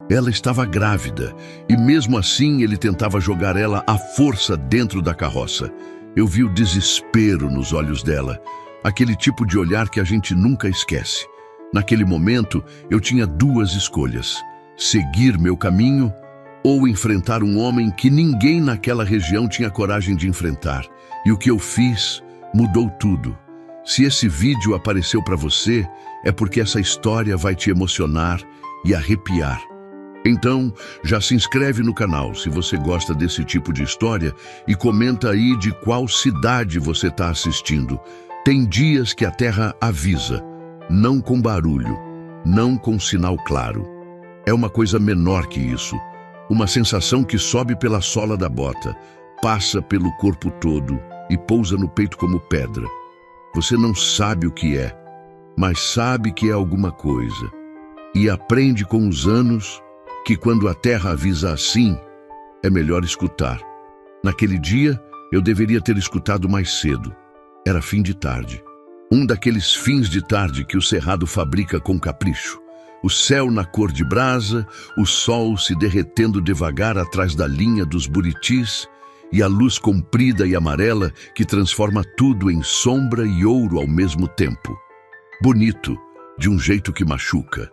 Ela estava grávida, e mesmo assim ele tentava jogar ela à força dentro da carroça. Eu vi o desespero nos olhos dela, aquele tipo de olhar que a gente nunca esquece. Naquele momento, eu tinha duas escolhas: seguir meu caminho ou enfrentar um homem que ninguém naquela região tinha coragem de enfrentar. E o que eu fiz mudou tudo. Se esse vídeo apareceu para você, é porque essa história vai te emocionar e arrepiar. Então, já se inscreve no canal se você gosta desse tipo de história e comenta aí de qual cidade você está assistindo. Tem dias que a Terra avisa, não com barulho, não com sinal claro. É uma coisa menor que isso, uma sensação que sobe pela sola da bota, passa pelo corpo todo e pousa no peito como pedra. Você não sabe o que é, mas sabe que é alguma coisa. E aprende com os anos que quando a Terra avisa assim, é melhor escutar. Naquele dia, eu deveria ter escutado mais cedo. Era fim de tarde. Um daqueles fins de tarde que o Cerrado fabrica com capricho. O céu na cor de brasa, o sol se derretendo devagar atrás da linha dos buritis e a luz comprida e amarela que transforma tudo em sombra e ouro ao mesmo tempo. Bonito, de um jeito que machuca.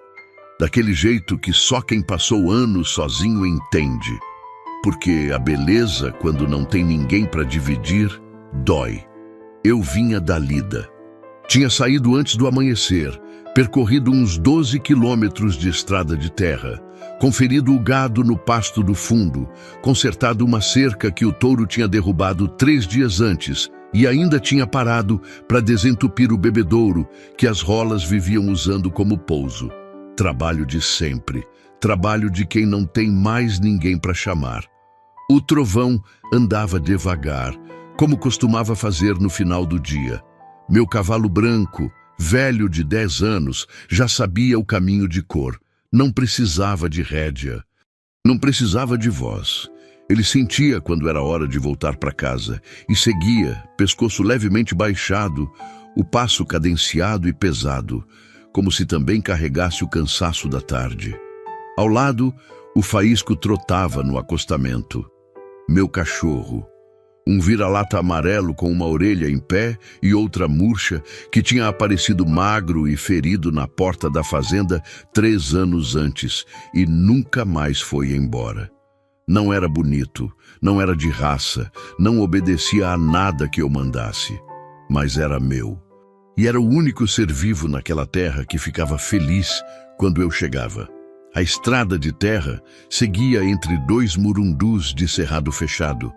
Daquele jeito que só quem passou anos sozinho entende. Porque a beleza, quando não tem ninguém para dividir, dói. Eu vinha da lida. Tinha saído antes do amanhecer, percorrido uns 12 quilômetros de estrada de terra, conferido o gado no pasto do fundo, consertado uma cerca que o touro tinha derrubado 3 dias antes e ainda tinha parado para desentupir o bebedouro que as rolas viviam usando como pouso. Trabalho de sempre, trabalho de quem não tem mais ninguém para chamar. O trovão andava devagar, como costumava fazer no final do dia. Meu cavalo branco, velho de 10 anos, já sabia o caminho de cor. Não precisava de rédea, não precisava de voz. Ele sentia quando era hora de voltar para casa e seguia, pescoço levemente baixado, o passo cadenciado e pesado, como se também carregasse o cansaço da tarde. Ao lado, o faísco trotava no acostamento. Meu cachorro, um vira-lata amarelo com uma orelha em pé e outra murcha, que tinha aparecido magro e ferido na porta da fazenda 3 anos antes e nunca mais foi embora. Não era bonito, não era de raça, não obedecia a nada que eu mandasse, mas era meu. E era o único ser vivo naquela terra que ficava feliz quando eu chegava. A estrada de terra seguia entre 2 murundus de cerrado fechado,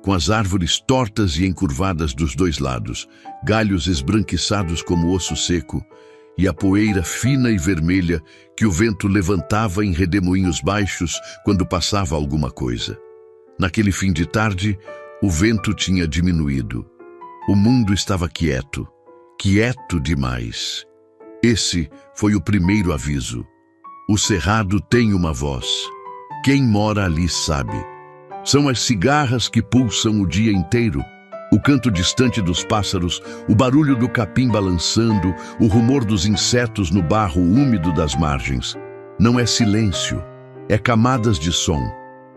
com as árvores tortas e encurvadas dos 2 lados, galhos esbranquiçados como osso seco, e a poeira fina e vermelha que o vento levantava em redemoinhos baixos quando passava alguma coisa. Naquele fim de tarde, o vento tinha diminuído. O mundo estava quieto. Quieto demais. Esse foi o primeiro aviso. O cerrado tem uma voz. Quem mora ali sabe. São as cigarras que pulsam o dia inteiro, o canto distante dos pássaros, o barulho do capim balançando, o rumor dos insetos no barro úmido das margens. Não é silêncio, é camadas de som.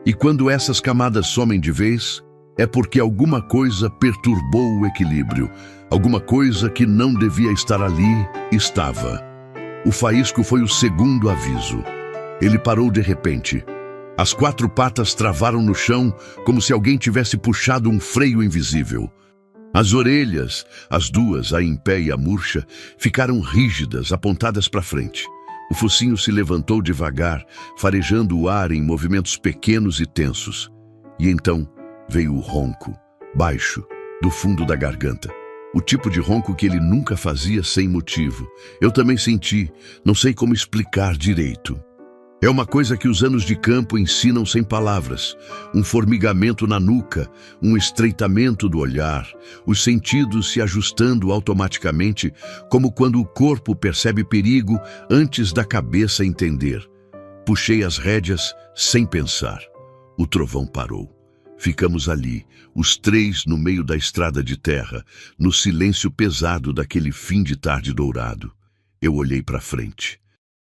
E quando essas camadas somem de vez, é porque alguma coisa perturbou o equilíbrio. Alguma coisa que não devia estar ali, estava. O faísco foi o segundo aviso. Ele parou de repente. As 4 patas travaram no chão como se alguém tivesse puxado um freio invisível. As orelhas, as 2, a em pé e a murcha, ficaram rígidas, apontadas para frente. O focinho se levantou devagar, farejando o ar em movimentos pequenos e tensos. E então veio o ronco, baixo, do fundo da garganta. O tipo de ronco que ele nunca fazia sem motivo. Eu também senti, não sei como explicar direito. É uma coisa que os anos de campo ensinam sem palavras. Um formigamento na nuca, um estreitamento do olhar, os sentidos se ajustando automaticamente, como quando o corpo percebe perigo antes da cabeça entender. Puxei as rédeas sem pensar. O trovão parou. Ficamos ali, os 3 no meio da estrada de terra, no silêncio pesado daquele fim de tarde dourado. Eu olhei para frente.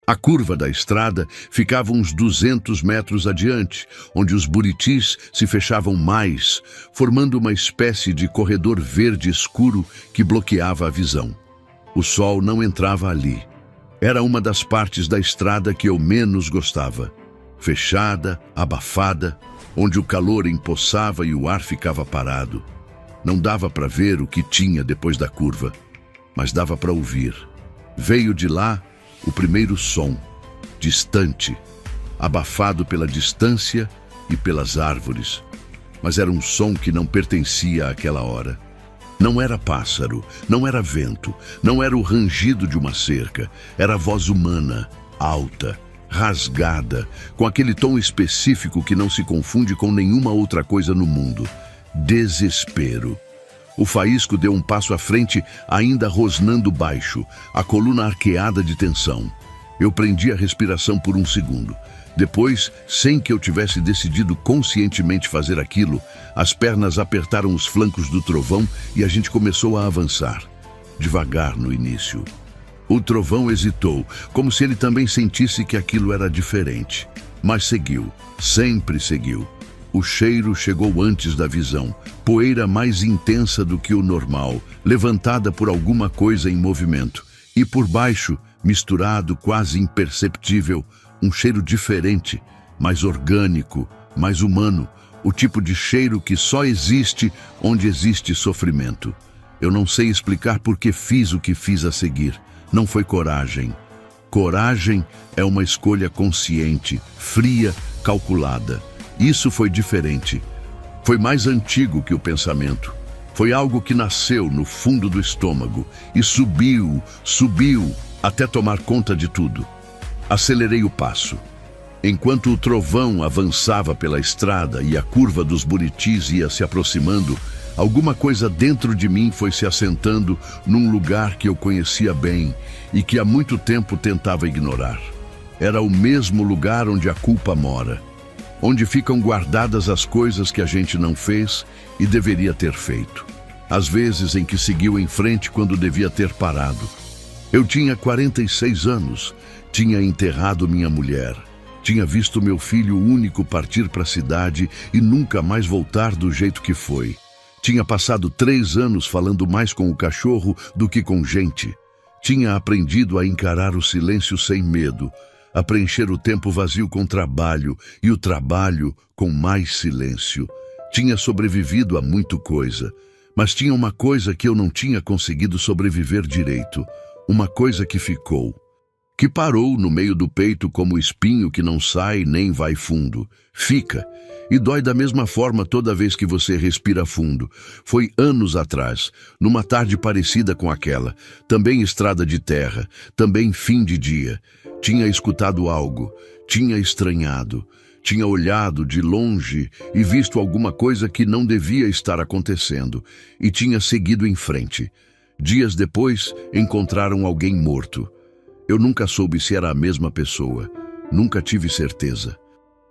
A curva da estrada ficava uns 200 metros adiante, onde os buritis se fechavam mais, formando uma espécie de corredor verde escuro que bloqueava a visão. O sol não entrava ali. Era uma das partes da estrada que eu menos gostava. Fechada, abafada, onde o calor empoçava e o ar ficava parado. Não dava para ver o que tinha depois da curva, mas dava para ouvir. Veio de lá o primeiro som, distante, abafado pela distância e pelas árvores. Mas era um som que não pertencia àquela hora. Não era pássaro, não era vento, não era o rangido de uma cerca. Era a voz humana, alta, rasgada, com aquele tom específico que não se confunde com nenhuma outra coisa no mundo. Desespero. O faísco deu um passo à frente, ainda rosnando baixo, a coluna arqueada de tensão. Eu prendi a respiração por um segundo. Depois, sem que eu tivesse decidido conscientemente fazer aquilo, as pernas apertaram os flancos do trovão e a gente começou a avançar. Devagar no início. O trovão hesitou, como se ele também sentisse que aquilo era diferente. Mas seguiu, sempre seguiu. O cheiro chegou antes da visão, poeira mais intensa do que o normal, levantada por alguma coisa em movimento. E por baixo, misturado, quase imperceptível, um cheiro diferente, mais orgânico, mais humano, o tipo de cheiro que só existe onde existe sofrimento. Eu não sei explicar por que fiz o que fiz a seguir. Não foi coragem. Coragem é uma escolha consciente, fria, calculada. Isso foi diferente. Foi mais antigo que o pensamento. Foi algo que nasceu no fundo do estômago e subiu, até tomar conta de tudo. Acelerei o passo. Enquanto o trovão avançava pela estrada e a curva dos buritis ia se aproximando, alguma coisa dentro de mim foi se assentando num lugar que eu conhecia bem e que há muito tempo tentava ignorar. Era o mesmo lugar onde a culpa mora, onde ficam guardadas as coisas que a gente não fez e deveria ter feito. Às vezes em que seguiu em frente quando devia ter parado. Eu tinha 46 anos, tinha enterrado minha mulher, tinha visto meu filho único partir para a cidade e nunca mais voltar do jeito que foi. Tinha passado 3 anos falando mais com o cachorro do que com gente. Tinha aprendido a encarar o silêncio sem medo, a preencher o tempo vazio com trabalho e o trabalho com mais silêncio. Tinha sobrevivido a muita coisa, mas tinha uma coisa que eu não tinha conseguido sobreviver direito, uma coisa que ficou, que parou no meio do peito como espinho que não sai nem vai fundo. Fica, e dói da mesma forma toda vez que você respira fundo. Foi anos atrás, numa tarde parecida com aquela, também estrada de terra, também fim de dia. Tinha escutado algo, tinha estranhado, tinha olhado de longe e visto alguma coisa que não devia estar acontecendo, e tinha seguido em frente. Dias depois, encontraram alguém morto. Eu nunca soube se era a mesma pessoa, nunca tive certeza.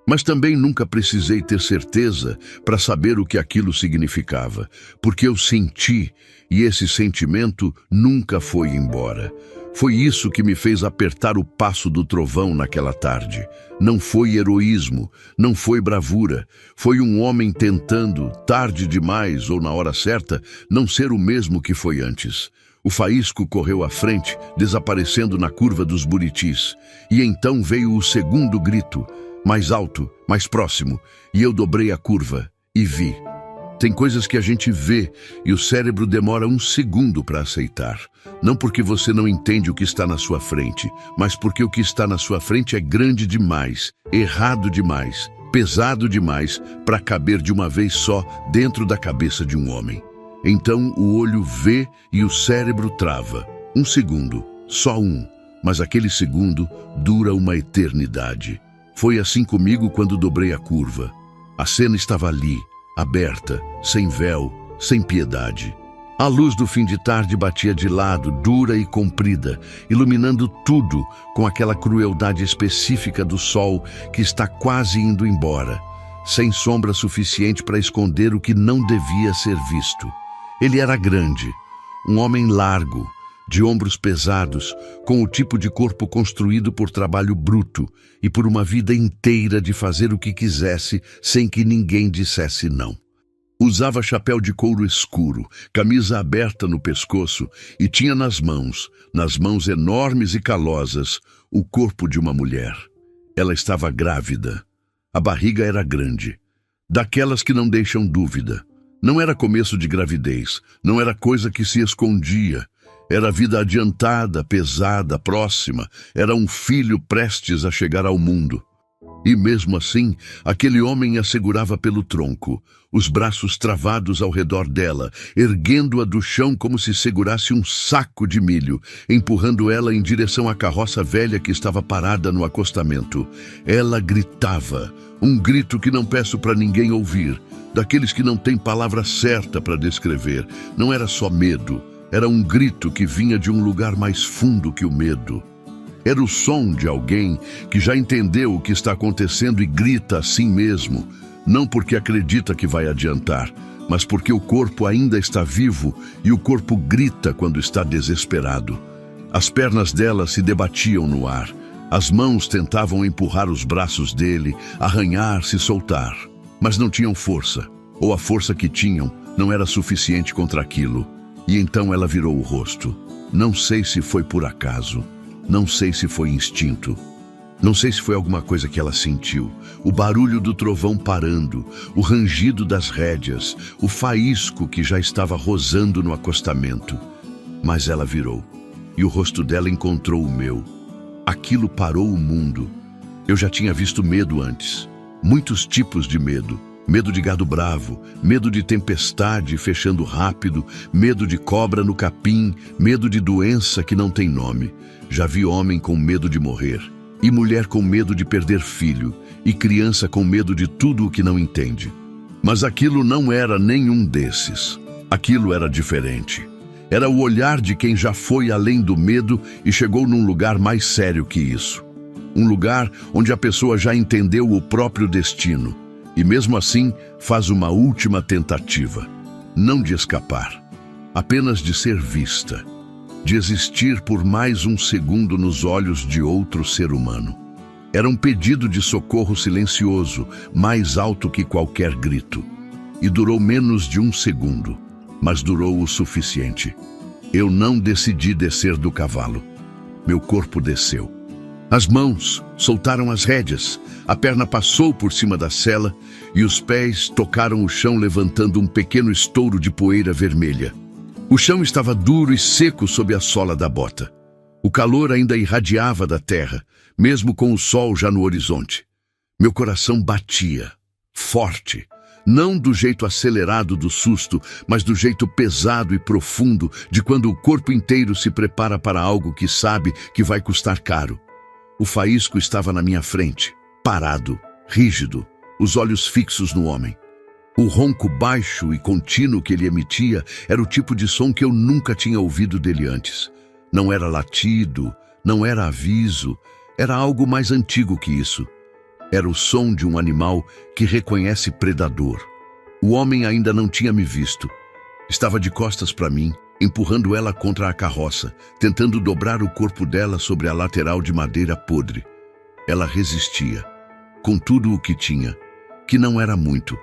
Mas também nunca precisei ter certeza para saber o que aquilo significava, porque eu senti, e esse sentimento nunca foi embora. Foi isso que me fez apertar o passo do trovão naquela tarde. Não foi heroísmo, não foi bravura. Foi um homem tentando, tarde demais ou na hora certa, não ser o mesmo que foi antes. O faísco correu à frente, desaparecendo na curva dos buritis. E então veio o segundo grito, mais alto, mais próximo, e eu dobrei a curva e vi. Tem coisas que a gente vê e o cérebro demora um segundo para aceitar. Não porque você não entende o que está na sua frente, mas porque o que está na sua frente é grande demais, errado demais, pesado demais para caber de uma vez só dentro da cabeça de um homem. Então o olho vê e o cérebro trava. Um segundo, só um, mas aquele segundo dura uma eternidade. Foi assim comigo quando dobrei a curva. A cena estava ali, aberta, sem véu, sem piedade. A luz do fim de tarde batia de lado, dura e comprida, iluminando tudo com aquela crueldade específica do sol que está quase indo embora, sem sombra suficiente para esconder o que não devia ser visto. Ele era grande, um homem largo, de ombros pesados, com o tipo de corpo construído por trabalho bruto e por uma vida inteira de fazer o que quisesse sem que ninguém dissesse não. Usava chapéu de couro escuro, camisa aberta no pescoço e tinha nas mãos enormes e calosas, o corpo de uma mulher. Ela estava grávida. A barriga era grande, daquelas que não deixam dúvida. Não era começo de gravidez, não era coisa que se escondia. Era vida adiantada, pesada, próxima. Era um filho prestes a chegar ao mundo. E mesmo assim, aquele homem a segurava pelo tronco, os braços travados ao redor dela, erguendo-a do chão como se segurasse um saco de milho, empurrando ela em direção à carroça velha que estava parada no acostamento. Ela gritava, um grito que não peço para ninguém ouvir, daqueles que não têm palavra certa para descrever. Não era só medo, era um grito que vinha de um lugar mais fundo que o medo. Era o som de alguém que já entendeu o que está acontecendo e grita assim mesmo, não porque acredita que vai adiantar, mas porque o corpo ainda está vivo e o corpo grita quando está desesperado. As pernas dela se debatiam no ar, as mãos tentavam empurrar os braços dele, arranhar, se soltar, mas não tinham força, ou a força que tinham não era suficiente contra aquilo. E então ela virou o rosto. Não sei se foi por acaso. Não sei se foi instinto. Não sei se foi alguma coisa que ela sentiu. O barulho do trovão parando, o rangido das rédeas, o faísco que já estava rosando no acostamento. Mas ela virou, e o rosto dela encontrou o meu. Aquilo parou o mundo. Eu já tinha visto medo antes. Muitos tipos de medo. Medo de gado bravo, medo de tempestade fechando rápido, medo de cobra no capim, medo de doença que não tem nome. Já vi homem com medo de morrer, e mulher com medo de perder filho, e criança com medo de tudo o que não entende. Mas aquilo não era nenhum desses. Aquilo era diferente. Era o olhar de quem já foi além do medo e chegou num lugar mais sério que isso. Um lugar onde a pessoa já entendeu o próprio destino. E mesmo assim, faz uma última tentativa. Não de escapar, apenas de ser vista. De existir por mais um segundo nos olhos de outro ser humano. Era um pedido de socorro silencioso, mais alto que qualquer grito. E durou menos de um segundo, mas durou o suficiente. Eu não decidi descer do cavalo. Meu corpo desceu. As mãos soltaram as rédeas, a perna passou por cima da sela e os pés tocaram o chão levantando um pequeno estouro de poeira vermelha. O chão estava duro e seco sob a sola da bota. O calor ainda irradiava da terra, mesmo com o sol já no horizonte. Meu coração batia, forte, não do jeito acelerado do susto, mas do jeito pesado e profundo de quando o corpo inteiro se prepara para algo que sabe que vai custar caro. O faísco estava na minha frente, parado, rígido, os olhos fixos no homem. O ronco baixo e contínuo que ele emitia era o tipo de som que eu nunca tinha ouvido dele antes. Não era latido, não era aviso, era algo mais antigo que isso. Era o som de um animal que reconhece predador. O homem ainda não tinha me visto. Estava de costas para mim, empurrando ela contra a carroça, tentando dobrar o corpo dela sobre a lateral de madeira podre. Ela resistia, com tudo o que tinha, que não era muito,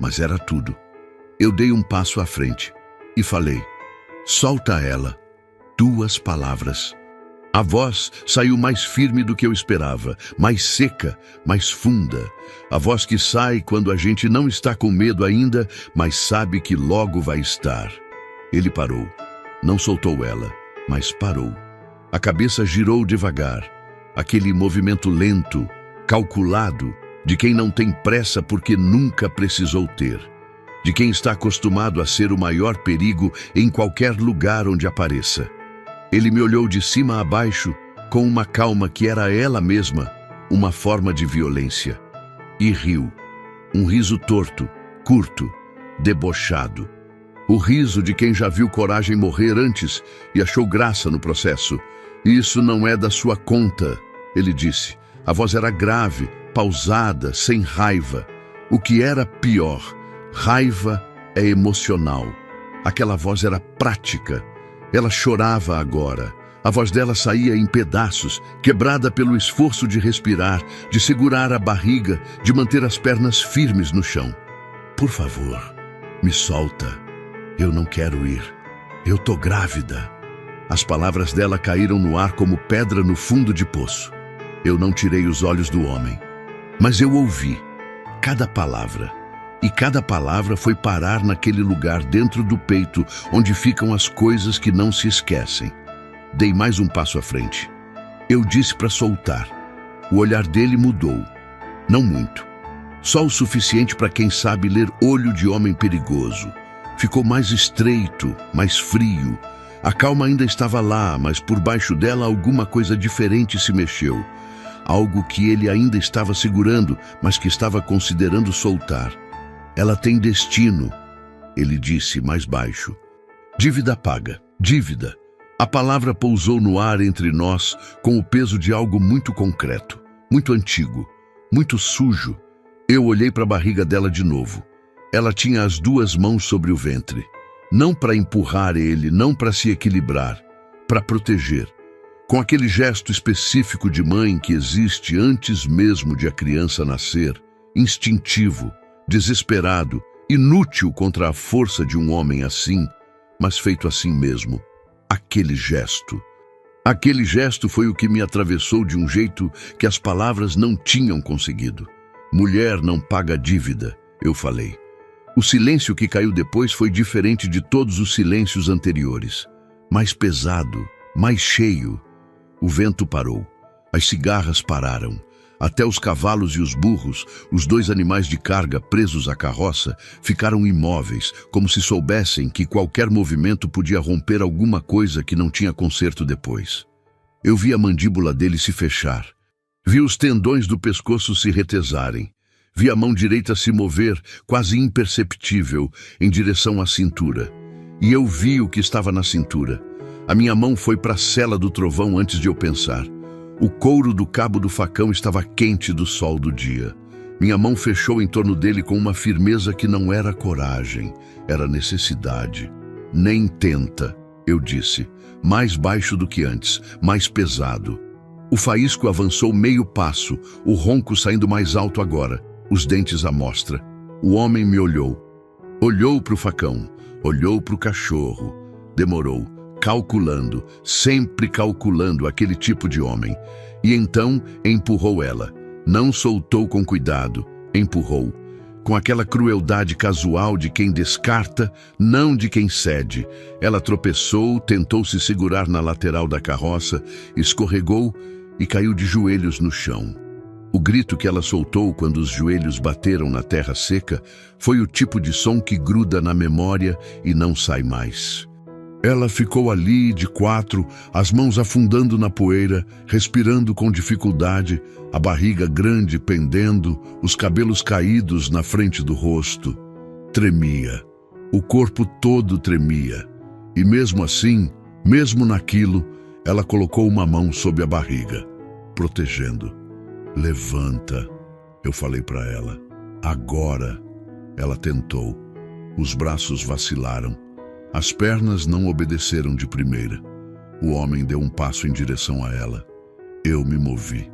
mas era tudo. Eu dei um passo à frente e falei, solta ela. 2 palavras. A voz saiu mais firme do que eu esperava, mais seca, mais funda. A voz que sai quando a gente não está com medo ainda, mas sabe que logo vai estar. Ele parou. Não soltou ela, mas parou. A cabeça girou devagar. Aquele movimento lento, calculado, de quem não tem pressa porque nunca precisou ter. De quem está acostumado a ser o maior perigo em qualquer lugar onde apareça. Ele me olhou de cima a baixo, com uma calma que era ela mesma, uma forma de violência. E riu. Um riso torto, curto, debochado. O riso de quem já viu coragem morrer antes e achou graça no processo. Isso não é da sua conta, ele disse. A voz era grave, pausada, sem raiva. O que era pior, raiva é emocional. Aquela voz era prática. Ela chorava agora. A voz dela saía em pedaços, quebrada pelo esforço de respirar, de segurar a barriga, de manter as pernas firmes no chão. Por favor, me solta. Eu não quero ir. Eu tô grávida. As palavras dela caíram no ar como pedra no fundo de poço. Eu não tirei os olhos do homem, mas eu ouvi cada palavra. E cada palavra foi parar naquele lugar dentro do peito onde ficam as coisas que não se esquecem. Dei mais um passo à frente. Eu disse para soltar. O olhar dele mudou. Não muito. Só o suficiente para quem sabe ler olho de homem perigoso. Ficou mais estreito, mais frio. A calma ainda estava lá, mas por baixo dela alguma coisa diferente se mexeu. Algo que ele ainda estava segurando, mas que estava considerando soltar. Ela tem destino, ele disse mais baixo. Dívida paga, dívida. A palavra pousou no ar entre nós com o peso de algo muito concreto, muito antigo, muito sujo. Eu olhei para a barriga dela de novo. Ela tinha as duas mãos sobre o ventre. Não para empurrar ele, não para se equilibrar, para proteger. Com aquele gesto específico de mãe que existe antes mesmo de a criança nascer, instintivo, desesperado, inútil contra a força de um homem assim, mas feito assim mesmo. Aquele gesto. Aquele gesto foi o que me atravessou de um jeito que as palavras não tinham conseguido. Mulher não paga dívida, eu falei. O silêncio que caiu depois foi diferente de todos os silêncios anteriores. Mais pesado, mais cheio. O vento parou. As cigarras pararam. Até os cavalos e os burros, os dois animais de carga presos à carroça, ficaram imóveis, como se soubessem que qualquer movimento podia romper alguma coisa que não tinha conserto depois. Eu vi a mandíbula dele se fechar. Vi os tendões do pescoço se retesarem. Vi a mão direita se mover, quase imperceptível, em direção à cintura. E eu vi o que estava na cintura. A minha mão foi para a sela do trovão antes de eu pensar. O couro do cabo do facão estava quente do sol do dia. Minha mão fechou em torno dele com uma firmeza que não era coragem, era necessidade. Nem tenta, eu disse, mais baixo do que antes, mais pesado. O faísco avançou meio passo, o ronco saindo mais alto agora, os dentes à mostra. O homem me olhou. Olhou para o facão, olhou para o cachorro. Demorou. Calculando, sempre calculando aquele tipo de homem. E então empurrou ela. Não soltou com cuidado, empurrou. Com aquela crueldade casual de quem descarta, não de quem cede. Ela tropeçou, tentou se segurar na lateral da carroça, escorregou e caiu de joelhos no chão. O grito que ela soltou quando os joelhos bateram na terra seca foi o tipo de som que gruda na memória e não sai mais. Ela ficou ali, de quatro, as mãos afundando na poeira, respirando com dificuldade, a barriga grande pendendo, os cabelos caídos na frente do rosto. Tremia. O corpo todo tremia. E mesmo assim, mesmo naquilo, ela colocou uma mão sob a barriga, protegendo. Levanta, eu falei para ela. Agora. Ela tentou. Os braços vacilaram. As pernas não obedeceram de primeira. O homem deu um passo em direção a ela. Eu me movi.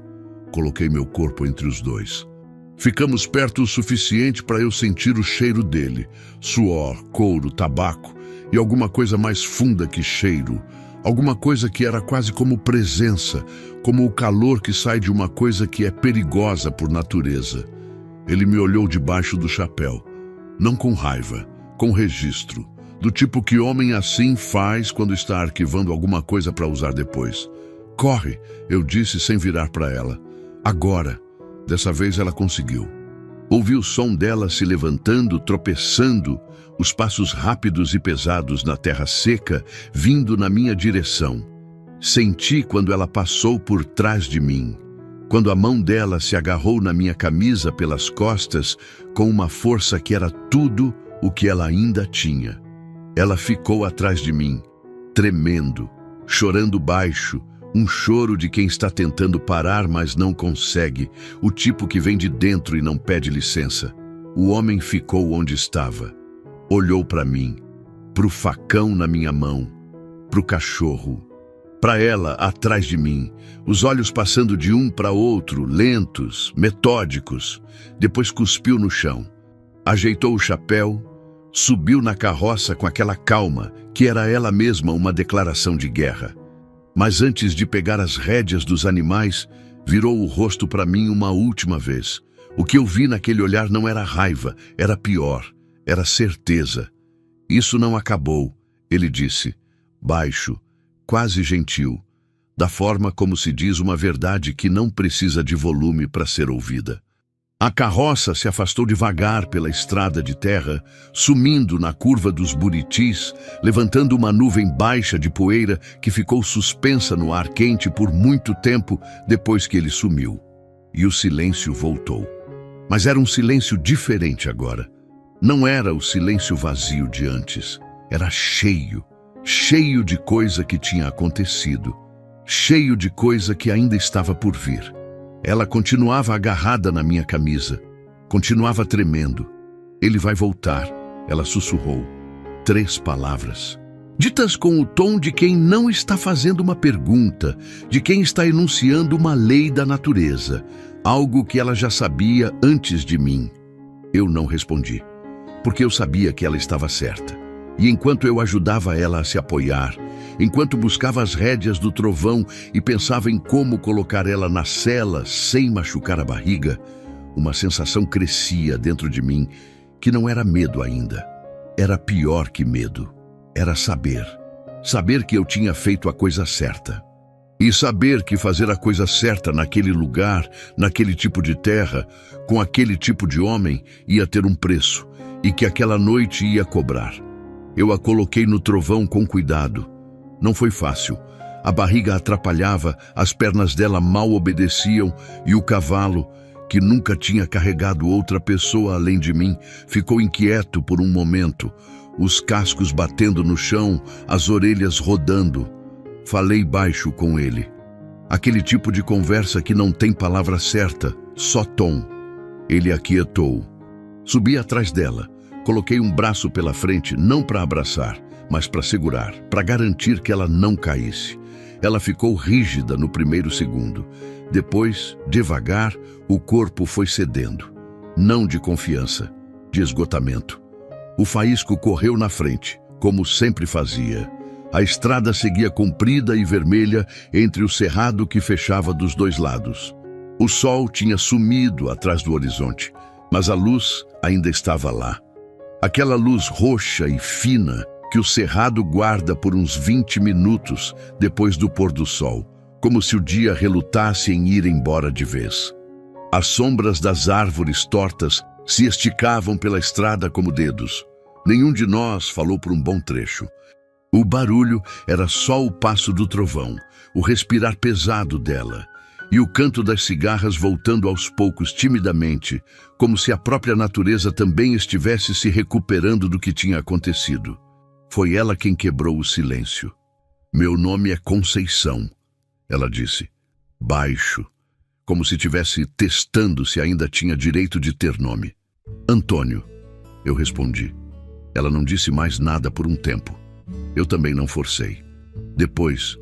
Coloquei meu corpo entre os dois. Ficamos perto o suficiente para eu sentir o cheiro dele. Suor, couro, tabaco e alguma coisa mais funda que cheiro. Alguma coisa que era quase como presença, como o calor que sai de uma coisa que é perigosa por natureza. Ele me olhou debaixo do chapéu. Não com raiva, com registro. Do tipo que homem assim faz quando está arquivando alguma coisa para usar depois. Corre, eu disse sem virar para ela. Agora. Dessa vez ela conseguiu. Ouvi o som dela se levantando, tropeçando, os passos rápidos e pesados na terra seca, vindo na minha direção. Senti quando ela passou por trás de mim. Quando a mão dela se agarrou na minha camisa pelas costas, com uma força que era tudo o que ela ainda tinha. Ela ficou atrás de mim, tremendo, chorando baixo, um choro de quem está tentando parar, mas não consegue, o tipo que vem de dentro e não pede licença. O homem ficou onde estava, olhou para mim, pro facão na minha mão, para o cachorro, para ela atrás de mim, os olhos passando de um para outro, lentos, metódicos. Depois cuspiu no chão, ajeitou o chapéu, subiu na carroça com aquela calma que era ela mesma uma declaração de guerra. Mas antes de pegar as rédeas dos animais, virou o rosto para mim uma última vez. O que eu vi naquele olhar não era raiva, era pior, era certeza. Isso não acabou, ele disse, baixo, quase gentil, da forma como se diz uma verdade que não precisa de volume para ser ouvida. A carroça se afastou devagar pela estrada de terra, sumindo na curva dos Buritis, levantando uma nuvem baixa de poeira que ficou suspensa no ar quente por muito tempo depois que ele sumiu. E o silêncio voltou. Mas era um silêncio diferente agora. Não era o silêncio vazio de antes. Era cheio, cheio de coisa que tinha acontecido, cheio de coisa que ainda estava por vir. Ela continuava agarrada na minha camisa, continuava tremendo. Ele vai voltar, ela sussurrou. 3 palavras, ditas com o tom de quem não está fazendo uma pergunta, de quem está enunciando uma lei da natureza, algo que ela já sabia antes de mim. Eu não respondi, porque eu sabia que ela estava certa. E enquanto eu ajudava ela a se apoiar, enquanto buscava as rédeas do trovão e pensava em como colocar ela na sela sem machucar a barriga, uma sensação crescia dentro de mim que não era medo ainda. Era pior que medo. Era saber. Saber que eu tinha feito a coisa certa. E saber que fazer a coisa certa naquele lugar, naquele tipo de terra, com aquele tipo de homem, ia ter um preço e que aquela noite ia cobrar. Eu a coloquei no trovão com cuidado. Não foi fácil. A barriga atrapalhava, as pernas dela mal obedeciam e o cavalo, que nunca tinha carregado outra pessoa além de mim, ficou inquieto por um momento, os cascos batendo no chão, as orelhas rodando. Falei baixo com ele. Aquele tipo de conversa que não tem palavra certa, só tom. Ele aquietou. Subi atrás dela. Coloquei um braço pela frente, não para abraçar, mas para segurar, para garantir que ela não caísse. Ela ficou rígida no primeiro segundo. Depois, devagar, o corpo foi cedendo. Não de confiança, de esgotamento. O faísco correu na frente, como sempre fazia. A estrada seguia comprida e vermelha entre o cerrado que fechava dos 2 lados. O sol tinha sumido atrás do horizonte, mas a luz ainda estava lá. Aquela luz roxa e fina que o cerrado guarda por uns 20 minutos depois do pôr do sol, como se o dia relutasse em ir embora de vez. As sombras das árvores tortas se esticavam pela estrada como dedos. Nenhum de nós falou por um bom trecho. O barulho era só o passo do trovão, o respirar pesado dela, e o canto das cigarras voltando aos poucos timidamente, como se a própria natureza também estivesse se recuperando do que tinha acontecido. Foi ela quem quebrou o silêncio. Meu nome é Conceição, ela disse, baixo, como se tivesse testando se ainda tinha direito de ter nome. Antônio, eu respondi. Ela não disse mais nada por um tempo. Eu também não forcei. Depois,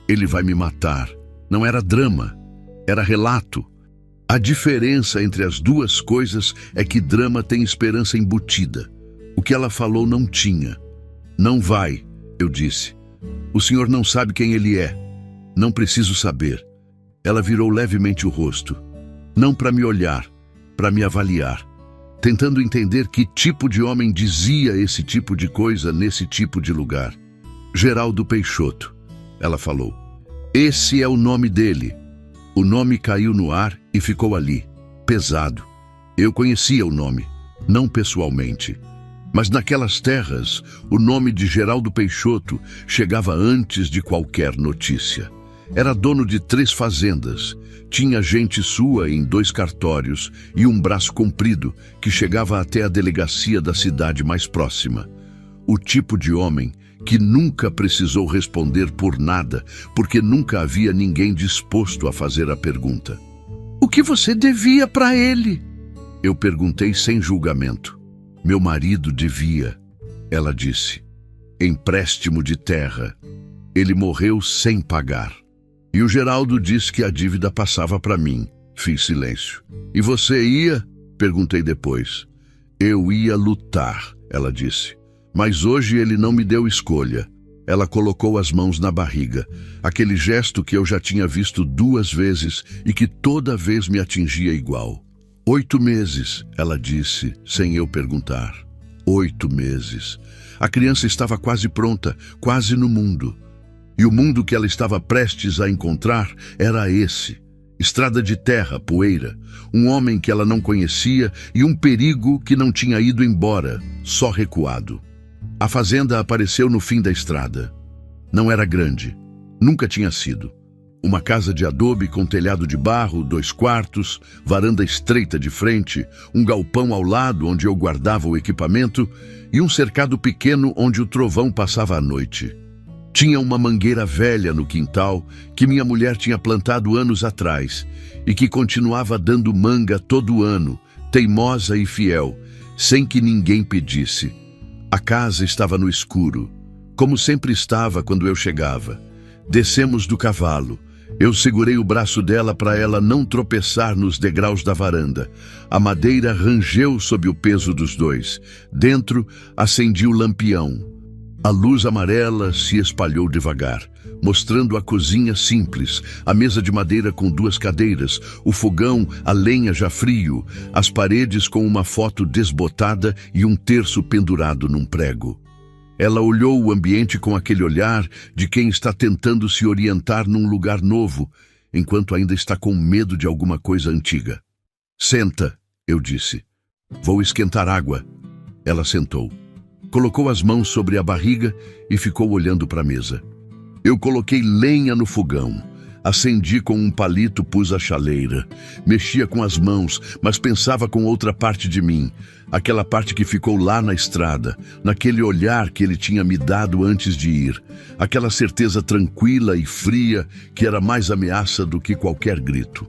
ele vai me matar. Não era drama. Era relato. A diferença entre as duas coisas é que drama tem esperança embutida. O que ela falou não tinha. Não vai, eu disse. O senhor não sabe quem ele é. Não preciso saber. Ela virou levemente o rosto. Não para me olhar, para me avaliar. Tentando entender que tipo de homem dizia esse tipo de coisa nesse tipo de lugar. Geraldo Peixoto, ela falou. Esse é o nome dele. O nome caiu no ar e ficou ali, pesado. Eu conhecia o nome, não pessoalmente. Mas naquelas terras, o nome de Geraldo Peixoto chegava antes de qualquer notícia. Era dono de 3 fazendas, tinha gente sua em 2 cartórios e um braço comprido que chegava até a delegacia da cidade mais próxima. O tipo de homem que nunca precisou responder por nada, porque nunca havia ninguém disposto a fazer a pergunta. O que você devia para ele? Eu perguntei sem julgamento. Meu marido devia, ela disse. Empréstimo de terra. Ele morreu sem pagar. E o Geraldo disse que a dívida passava para mim. Fiz silêncio. E você ia? Perguntei depois. Eu ia lutar, ela disse. Mas hoje ele não me deu escolha. Ela colocou as mãos na barriga, aquele gesto que eu já tinha visto 2 vezes e que toda vez me atingia igual. 8 meses, ela disse, sem eu perguntar. 8 meses. A criança estava quase pronta, quase no mundo. E o mundo que ela estava prestes a encontrar era esse. Estrada de terra, poeira, um homem que ela não conhecia e um perigo que não tinha ido embora, só recuado. A fazenda apareceu no fim da estrada. Não era grande, nunca tinha sido. Uma casa de adobe com telhado de barro, 2 quartos, varanda estreita de frente, um galpão ao lado onde eu guardava o equipamento e um cercado pequeno onde o trovão passava a noite. Tinha uma mangueira velha no quintal que minha mulher tinha plantado anos atrás e que continuava dando manga todo ano, teimosa e fiel, sem que ninguém pedisse. A casa estava no escuro, como sempre estava quando eu chegava. Descemos do cavalo. Eu segurei o braço dela para ela não tropeçar nos degraus da varanda. A madeira rangeu sob o peso dos 2. Dentro, acendi o lampião. A luz amarela se espalhou devagar, mostrando a cozinha simples, a mesa de madeira com 2 cadeiras, o fogão, a lenha já frio, as paredes com uma foto desbotada e um terço pendurado num prego. Ela olhou o ambiente com aquele olhar de quem está tentando se orientar num lugar novo, enquanto ainda está com medo de alguma coisa antiga. Senta, eu disse. Vou esquentar água. Ela sentou. Colocou as mãos sobre a barriga e ficou olhando para a mesa. Eu coloquei lenha no fogão. Acendi com um palito, pus a chaleira. Mexia com as mãos, mas pensava com outra parte de mim. Aquela parte que ficou lá na estrada, naquele olhar que ele tinha me dado antes de ir. Aquela certeza tranquila e fria que era mais ameaça do que qualquer grito.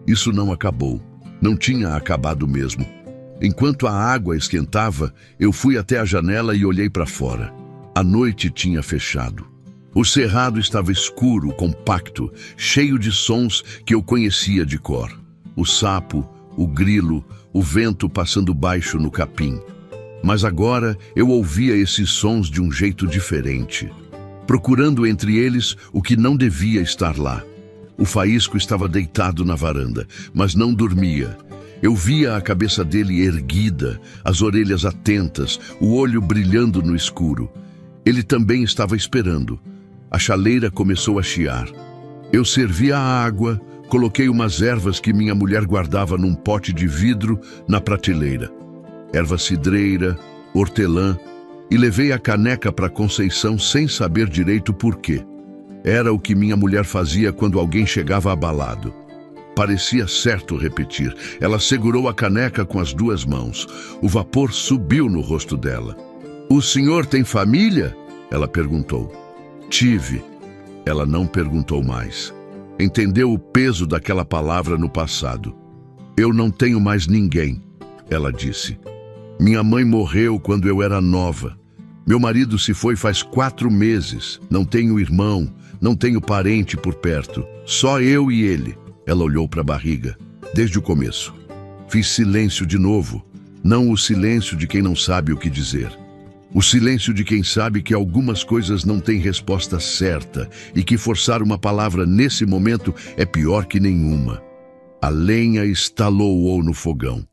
Isso não acabou. Não tinha acabado mesmo. Enquanto a água esquentava, eu fui até a janela e olhei para fora. A noite tinha fechado. O cerrado estava escuro, compacto, cheio de sons que eu conhecia de cor. O sapo, o grilo, o vento passando baixo no capim. Mas agora eu ouvia esses sons de um jeito diferente, procurando entre eles o que não devia estar lá. O faísco estava deitado na varanda, mas não dormia. Eu via a cabeça dele erguida, as orelhas atentas, o olho brilhando no escuro. Ele também estava esperando. A chaleira começou a chiar. Eu servi a água, coloquei umas ervas que minha mulher guardava num pote de vidro na prateleira. Erva cidreira, hortelã, e levei a caneca para Conceição sem saber direito por quê. Era o que minha mulher fazia quando alguém chegava abalado. Parecia certo repetir. Ela segurou a caneca com as 2 mãos. O vapor subiu no rosto dela. "O senhor tem família?" ela perguntou. "Tive." Ela não perguntou mais. Entendeu o peso daquela palavra no passado. "Eu não tenho mais ninguém," ela disse. "Minha mãe morreu quando eu era nova. Meu marido se foi faz 4 meses. Não tenho irmão, não tenho parente por perto. Só eu e ele." Ela olhou para a barriga, desde o começo. Fiz silêncio de novo, não o silêncio de quem não sabe o que dizer. O silêncio de quem sabe que algumas coisas não têm resposta certa e que forçar uma palavra nesse momento é pior que nenhuma. A lenha estalou no fogão.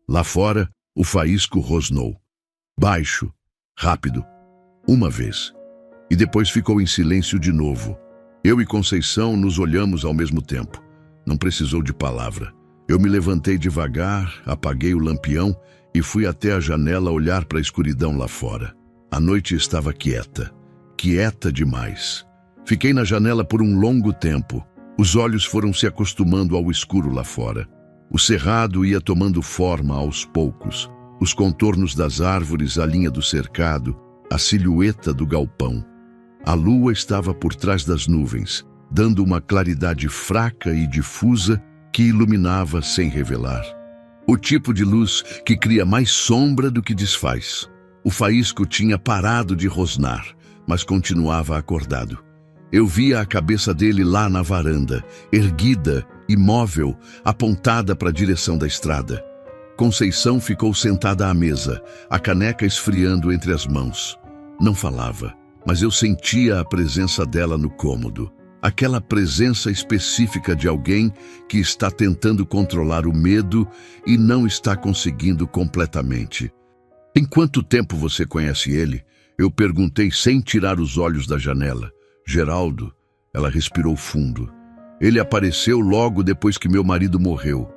Lá fora, o faísco rosnou. Baixo, rápido, uma vez. E depois ficou em silêncio de novo. Eu e Conceição nos olhamos ao mesmo tempo. Não precisou de palavra. Eu me levantei devagar, apaguei o lampião e fui até a janela olhar para a escuridão lá fora. A noite estava quieta. Quieta demais. Fiquei na janela por um longo tempo. Os olhos foram se acostumando ao escuro lá fora. O cerrado ia tomando forma aos poucos. Os contornos das árvores, a linha do cercado, a silhueta do galpão. A lua estava por trás das nuvens, dando uma claridade fraca e difusa que iluminava sem revelar. O tipo de luz que cria mais sombra do que desfaz. O faísco tinha parado de rosnar, mas continuava acordado. Eu via a cabeça dele lá na varanda, erguida, imóvel, apontada para a direção da estrada. Conceição ficou sentada à mesa, a caneca esfriando entre as mãos. Não falava, mas eu sentia a presença dela no cômodo. Aquela presença específica de alguém que está tentando controlar o medo e não está conseguindo completamente. Em quanto tempo você conhece ele? Eu perguntei sem tirar os olhos da janela. Geraldo, ela respirou fundo. Ele apareceu logo depois que meu marido morreu.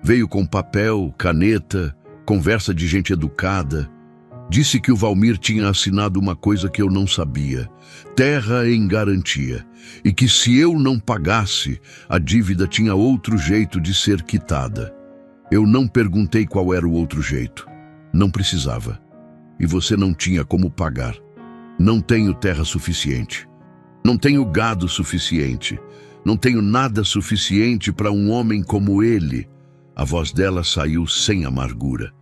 Veio com papel, caneta, conversa de gente educada. Disse que o Valmir tinha assinado uma coisa que eu não sabia, terra em garantia, e que se eu não pagasse, a dívida tinha outro jeito de ser quitada. Eu não perguntei qual era o outro jeito. Não precisava. E você não tinha como pagar. Não tenho terra suficiente. Não tenho gado suficiente. Não tenho nada suficiente para um homem como ele. A voz dela saiu sem amargura.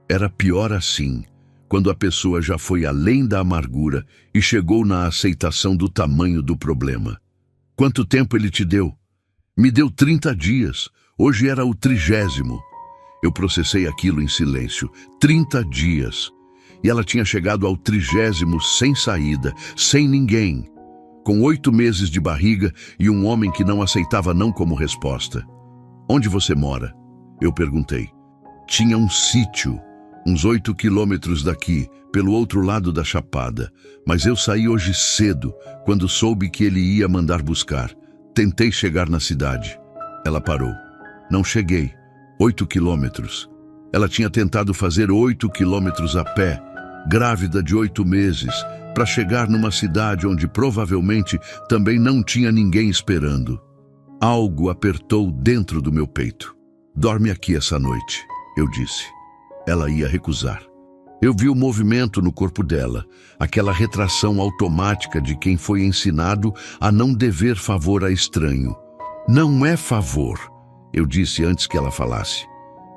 Era pior assim, quando a pessoa já foi além da amargura e chegou na aceitação do tamanho do problema. Quanto tempo ele te deu? Me deu 30 dias. Hoje era o 30º. Eu processei aquilo em silêncio. 30 dias. E ela tinha chegado ao 30º sem saída, sem ninguém. Com 8 meses de barriga e um homem que não aceitava não como resposta. Onde você mora? Eu perguntei. Tinha um sítio, uns 8 quilômetros daqui, pelo outro lado da chapada. Mas eu saí hoje cedo, quando soube que ele ia mandar buscar. Tentei chegar na cidade. Ela parou. Não cheguei. 8 quilômetros. Ela tinha tentado fazer 8 quilômetros a pé, grávida de 8 meses, para chegar numa cidade onde provavelmente também não tinha ninguém esperando. Algo apertou dentro do meu peito. Dorme aqui essa noite, eu disse. Ela ia recusar. Eu vi o movimento no corpo dela, aquela retração automática de quem foi ensinado a não dever favor a estranho. Não é favor, eu disse antes que ela falasse.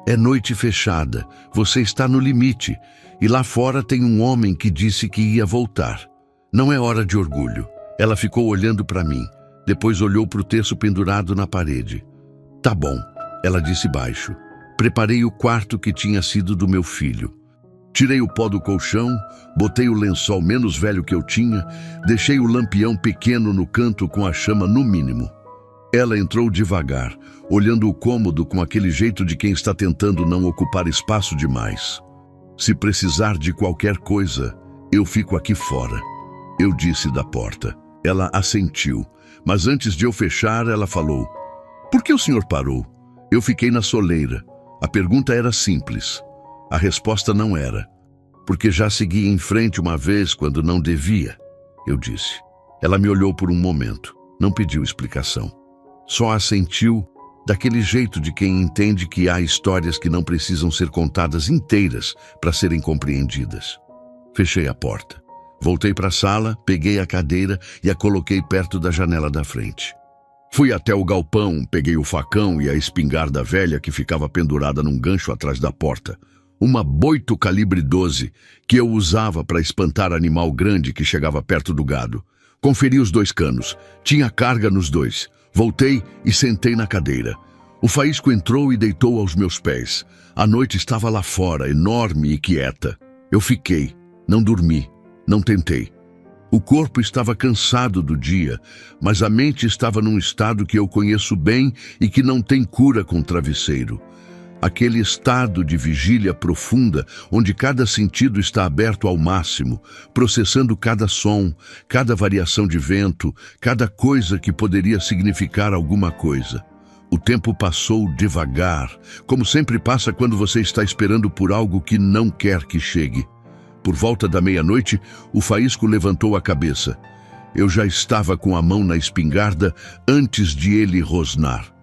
É noite fechada, você está no limite, e lá fora tem um homem que disse que ia voltar. Não é hora de orgulho. Ela ficou olhando para mim, depois olhou para o terço pendurado na parede. Tá bom, ela disse baixo. Preparei o quarto que tinha sido do meu filho. Tirei o pó do colchão, botei o lençol menos velho que eu tinha, deixei o lampião pequeno no canto com a chama no mínimo. Ela entrou devagar, olhando o cômodo com aquele jeito de quem está tentando não ocupar espaço demais. Se precisar de qualquer coisa, eu fico aqui fora, eu disse da porta. Ela assentiu, mas antes de eu fechar, ela falou: por que o senhor parou? Eu fiquei na soleira. A pergunta era simples. A resposta não era. Porque já segui em frente uma vez quando não devia, eu disse. Ela me olhou por um momento, não pediu explicação. Só assentiu, daquele jeito de quem entende que há histórias que não precisam ser contadas inteiras para serem compreendidas. Fechei a porta. Voltei para a sala, peguei a cadeira e a coloquei perto da janela da frente. Fui até o galpão, peguei o facão e a espingarda velha que ficava pendurada num gancho atrás da porta. Uma boito calibre 12 que eu usava para espantar animal grande que chegava perto do gado. Conferi os 2 canos. Tinha carga nos 2. Voltei e sentei na cadeira. O faísco entrou e deitou aos meus pés. A noite estava lá fora, enorme e quieta. Eu fiquei, não dormi, não tentei. O corpo estava cansado do dia, mas a mente estava num estado que eu conheço bem e que não tem cura com travesseiro. Aquele estado de vigília profunda, onde cada sentido está aberto ao máximo, processando cada som, cada variação de vento, cada coisa que poderia significar alguma coisa. O tempo passou devagar, como sempre passa quando você está esperando por algo que não quer que chegue. Por volta da meia-noite, o faísco levantou a cabeça. Eu já estava com a mão na espingarda antes de ele rosnar.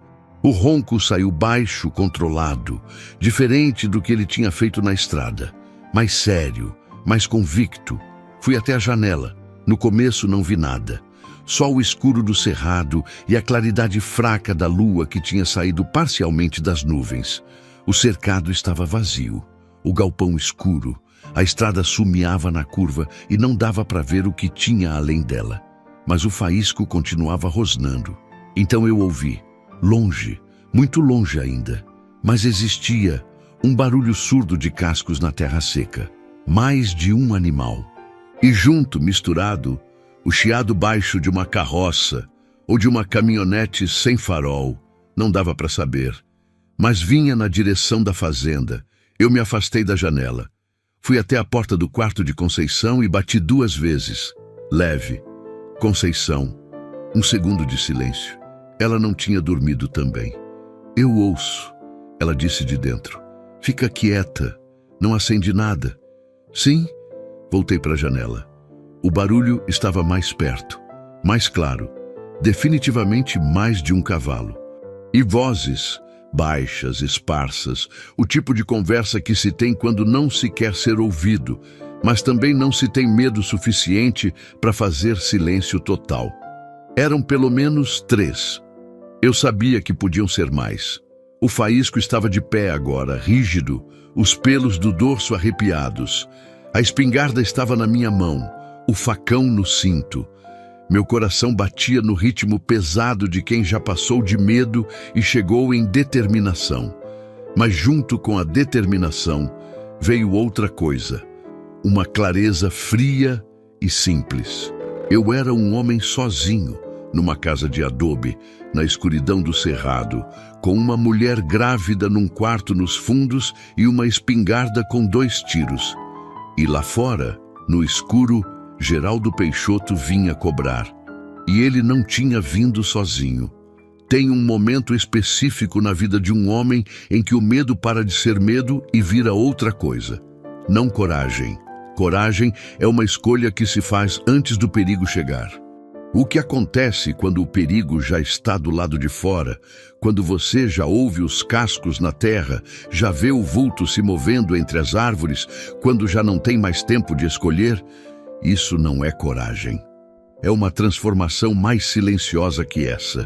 O ronco saiu baixo, controlado, diferente do que ele tinha feito na estrada. Mais sério, mais convicto. Fui até a janela. No começo não vi nada. Só o escuro do cerrado e a claridade fraca da lua que tinha saído parcialmente das nuvens. O cercado estava vazio. O galpão escuro. A estrada sumiava na curva e não dava para ver o que tinha além dela. mas o faísco continuava rosnando. Então eu ouvi, longe, muito longe ainda, mas existia um barulho surdo de cascos na terra seca, mais de um animal. E junto, misturado, o chiado baixo de uma carroça ou de uma caminhonete sem farol, não dava para saber, mas vinha na direção da fazenda. Eu me afastei da janela. Fui até a porta do quarto de Conceição e bati 2 vezes. Leve. Conceição. Um segundo de silêncio. Ela não tinha dormido também. Eu ouço. Ela disse de dentro. Fica quieta. Não acende nada. Sim. Voltei para a janela. O barulho estava mais perto. Mais claro. Definitivamente mais de um cavalo. E vozes. Baixas, esparsas, o tipo de conversa que se tem quando não se quer ser ouvido, mas também não se tem medo suficiente para fazer silêncio total. Eram pelo menos 3. Eu sabia que podiam ser mais. O faísco estava de pé agora, rígido, os pelos do dorso arrepiados. A espingarda estava na minha mão, o facão no cinto. Meu coração batia no ritmo pesado de quem já passou de medo e chegou em determinação. Mas junto com a determinação veio outra coisa, uma clareza fria e simples. Eu era um homem sozinho, numa casa de adobe, na escuridão do cerrado, com uma mulher grávida num quarto nos fundos e uma espingarda com 2 tiros. E lá fora, no escuro, Geraldo Peixoto vinha cobrar. E ele não tinha vindo sozinho. Tem um momento específico na vida de um homem em que o medo para de ser medo e vira outra coisa. Não coragem. Coragem é uma escolha que se faz antes do perigo chegar. O que acontece quando o perigo já está do lado de fora, quando você já ouve os cascos na terra, já vê o vulto se movendo entre as árvores, quando já não tem mais tempo de escolher? Isso não é coragem. É uma transformação mais silenciosa que essa.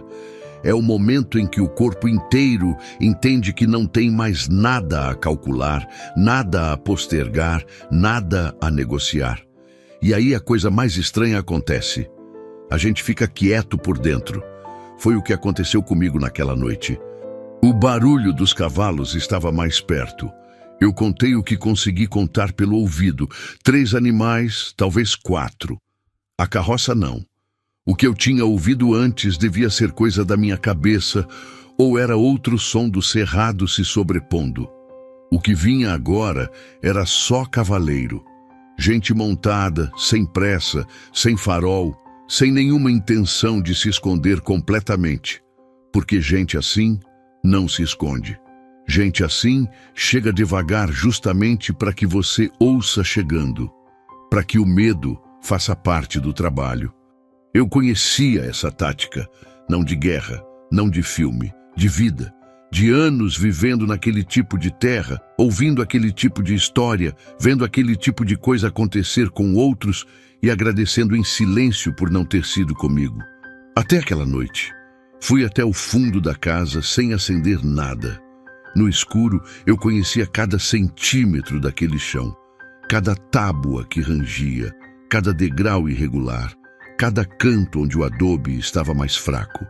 É o momento em que o corpo inteiro entende que não tem mais nada a calcular, nada a postergar, nada a negociar. E aí a coisa mais estranha acontece. A gente fica quieto por dentro. Foi o que aconteceu comigo naquela noite. O barulho dos cavalos estava mais perto. Eu contei o que consegui contar pelo ouvido. 3 animais, talvez 4. A carroça não. O que eu tinha ouvido antes devia ser coisa da minha cabeça, ou era outro som do cerrado se sobrepondo. O que vinha agora era só cavaleiro. Gente montada, sem pressa, sem farol, sem nenhuma intenção de se esconder completamente. Porque gente assim não se esconde. Gente assim chega devagar justamente para que você ouça chegando, para que o medo faça parte do trabalho. Eu conhecia essa tática, não de guerra, não de filme, de vida, de anos vivendo naquele tipo de terra, ouvindo aquele tipo de história, vendo aquele tipo de coisa acontecer com outros e agradecendo em silêncio por não ter sido comigo. Até aquela noite, fui até o fundo da casa sem acender nada. No escuro, eu conhecia cada centímetro daquele chão, cada tábua que rangia, cada degrau irregular, cada canto onde o adobe estava mais fraco.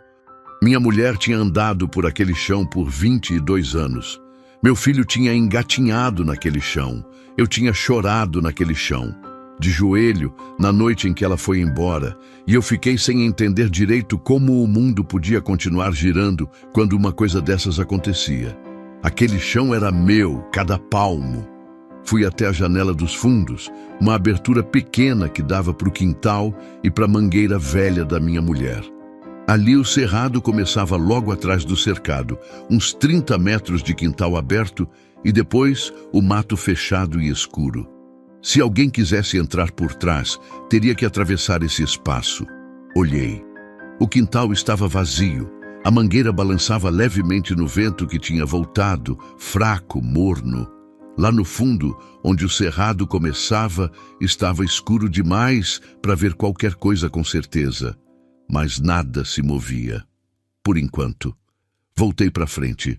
Minha mulher tinha andado por aquele chão por 22 anos. Meu filho tinha engatinhado naquele chão. Eu tinha chorado naquele chão, de joelho, na noite em que ela foi embora, e eu fiquei sem entender direito como o mundo podia continuar girando quando uma coisa dessas acontecia. Aquele chão era meu, cada palmo. Fui até a janela dos fundos, uma abertura pequena que dava para o quintal e para a mangueira velha da minha mulher. Ali o cerrado começava logo atrás do cercado, uns 30 metros de quintal aberto e depois o mato fechado e escuro. Se alguém quisesse entrar por trás, teria que atravessar esse espaço. Olhei. O quintal estava vazio. A mangueira balançava levemente no vento que tinha voltado, fraco, morno. Lá no fundo, onde o cerrado começava, estava escuro demais para ver qualquer coisa com certeza. Mas nada se movia. Por enquanto. Voltei para frente.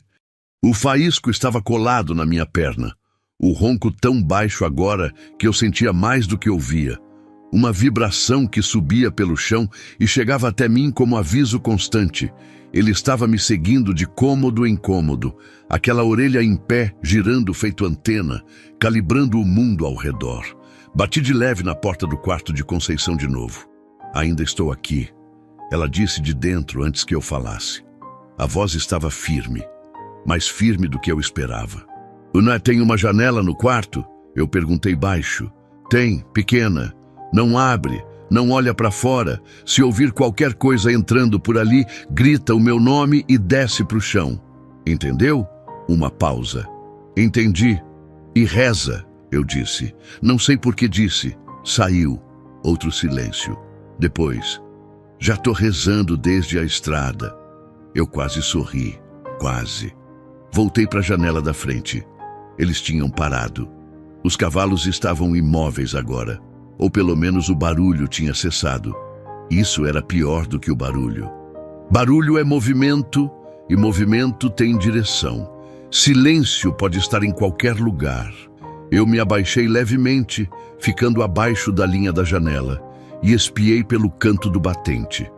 O faísco estava colado na minha perna. O ronco tão baixo agora que eu sentia mais do que ouvia. Uma vibração que subia pelo chão e chegava até mim como aviso constante. Ele estava me seguindo de cômodo em cômodo, aquela orelha em pé, girando feito antena, calibrando o mundo ao redor. Bati de leve na porta do quarto de Conceição de novo. Ainda estou aqui, ela disse de dentro antes que eu falasse. A voz estava firme, mais firme do que eu esperava. Tem uma janela no quarto? Eu perguntei baixo. Tem, pequena. Não abre, não olha para fora. Se ouvir qualquer coisa entrando por ali, grita o meu nome e desce para o chão. Entendeu? Uma pausa. Entendi. E reza, eu disse. Não sei por que disse. Saiu. Outro silêncio. Depois, já tô rezando desde a estrada. Eu quase sorri. Quase. Voltei para a janela da frente. Eles tinham parado. Os cavalos estavam imóveis agora. Ou pelo menos o barulho tinha cessado. Isso era pior do que o barulho. Barulho é movimento, e movimento tem direção. Silêncio pode estar em qualquer lugar. Eu me abaixei levemente, ficando abaixo da linha da janela, e espiei pelo canto do batente.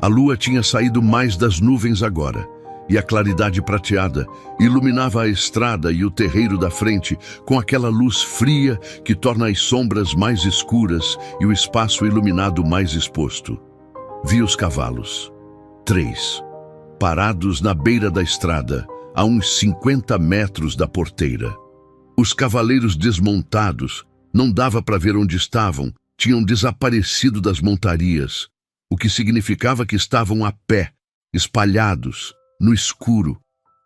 A lua tinha saído mais das nuvens agora, e a claridade prateada iluminava a estrada e o terreiro da frente com aquela luz fria que torna as sombras mais escuras e o espaço iluminado mais exposto. Vi os cavalos. 3. Parados na beira da estrada, a uns 50 metros da porteira. Os cavaleiros desmontados, não dava para ver onde estavam, tinham desaparecido das montarias, o que significava que estavam a pé, espalhados, no escuro.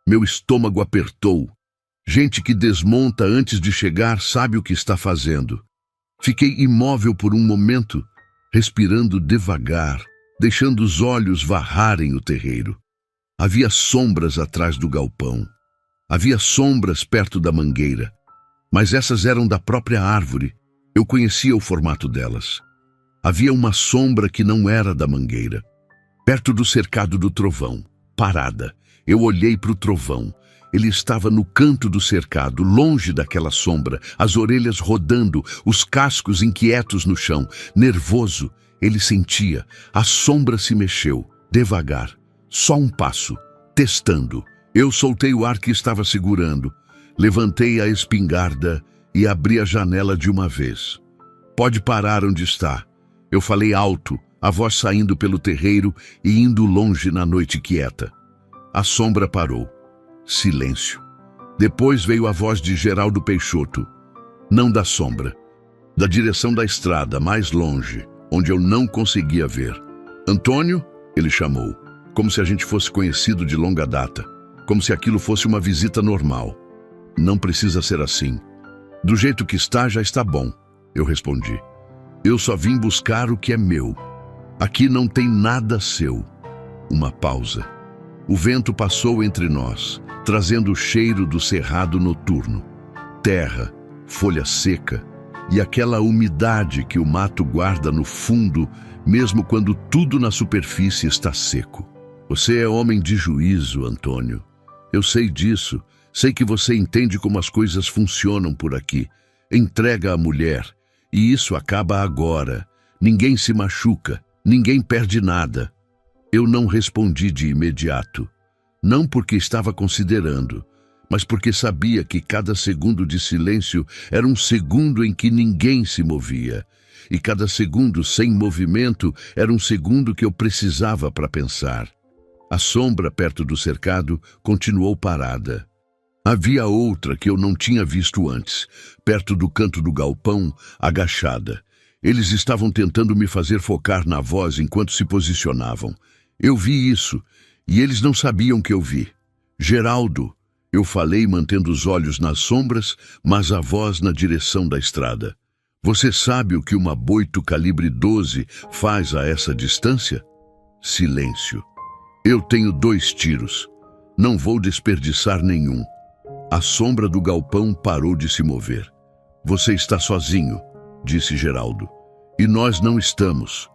Meu estômago apertou. Gente que desmonta antes de chegar sabe o que está fazendo. Fiquei imóvel por um momento, respirando devagar, deixando os olhos varrarem o terreiro. Havia sombras atrás do galpão. Havia sombras perto da mangueira. Mas essas eram da própria árvore. Eu conhecia o formato delas. Havia uma sombra que não era da mangueira. Perto do cercado do trovão. Parada. Eu olhei para o trovão. Ele estava no canto do cercado, longe daquela sombra, as orelhas rodando, os cascos inquietos no chão. Nervoso, ele sentia. A sombra se mexeu, devagar. Só um passo, testando. Eu soltei o ar que estava segurando. Levantei a espingarda e abri a janela de uma vez. Pode parar onde está. Eu falei alto, a voz saindo pelo terreiro e indo longe na noite quieta. A sombra parou. Silêncio. Depois veio a voz de Geraldo Peixoto. Não da sombra. Da direção da estrada, mais longe, onde eu não conseguia ver. Antônio? Ele chamou. Como se a gente fosse conhecido de longa data. Como se aquilo fosse uma visita normal. Não precisa ser assim. Do jeito que está, já está bom. Eu respondi. Eu só vim buscar o que é meu. Aqui não tem nada seu. Uma pausa. O vento passou entre nós, trazendo o cheiro do cerrado noturno. Terra, folha seca e aquela umidade que o mato guarda no fundo, mesmo quando tudo na superfície está seco. Você é homem de juízo, Antônio. Eu sei disso. Sei que você entende como as coisas funcionam por aqui. Entrega a mulher. E isso acaba agora. Ninguém se machuca. Ninguém perde nada. Eu não respondi de imediato. Não porque estava considerando, mas porque sabia que cada segundo de silêncio era um segundo em que ninguém se movia. E cada segundo sem movimento era um segundo que eu precisava para pensar. A sombra perto do cercado continuou parada. Havia outra que eu não tinha visto antes, perto do canto do galpão, agachada. Eles estavam tentando me fazer focar na voz enquanto se posicionavam. Eu vi isso, e eles não sabiam que eu vi. Geraldo, eu falei mantendo os olhos nas sombras, mas a voz na direção da estrada. Você sabe o que uma boito calibre 12 faz a essa distância? Silêncio. Eu tenho 2 tiros. Não vou desperdiçar nenhum. A sombra do galpão parou de se mover. Você está sozinho, disse Geraldo. E nós não estamos.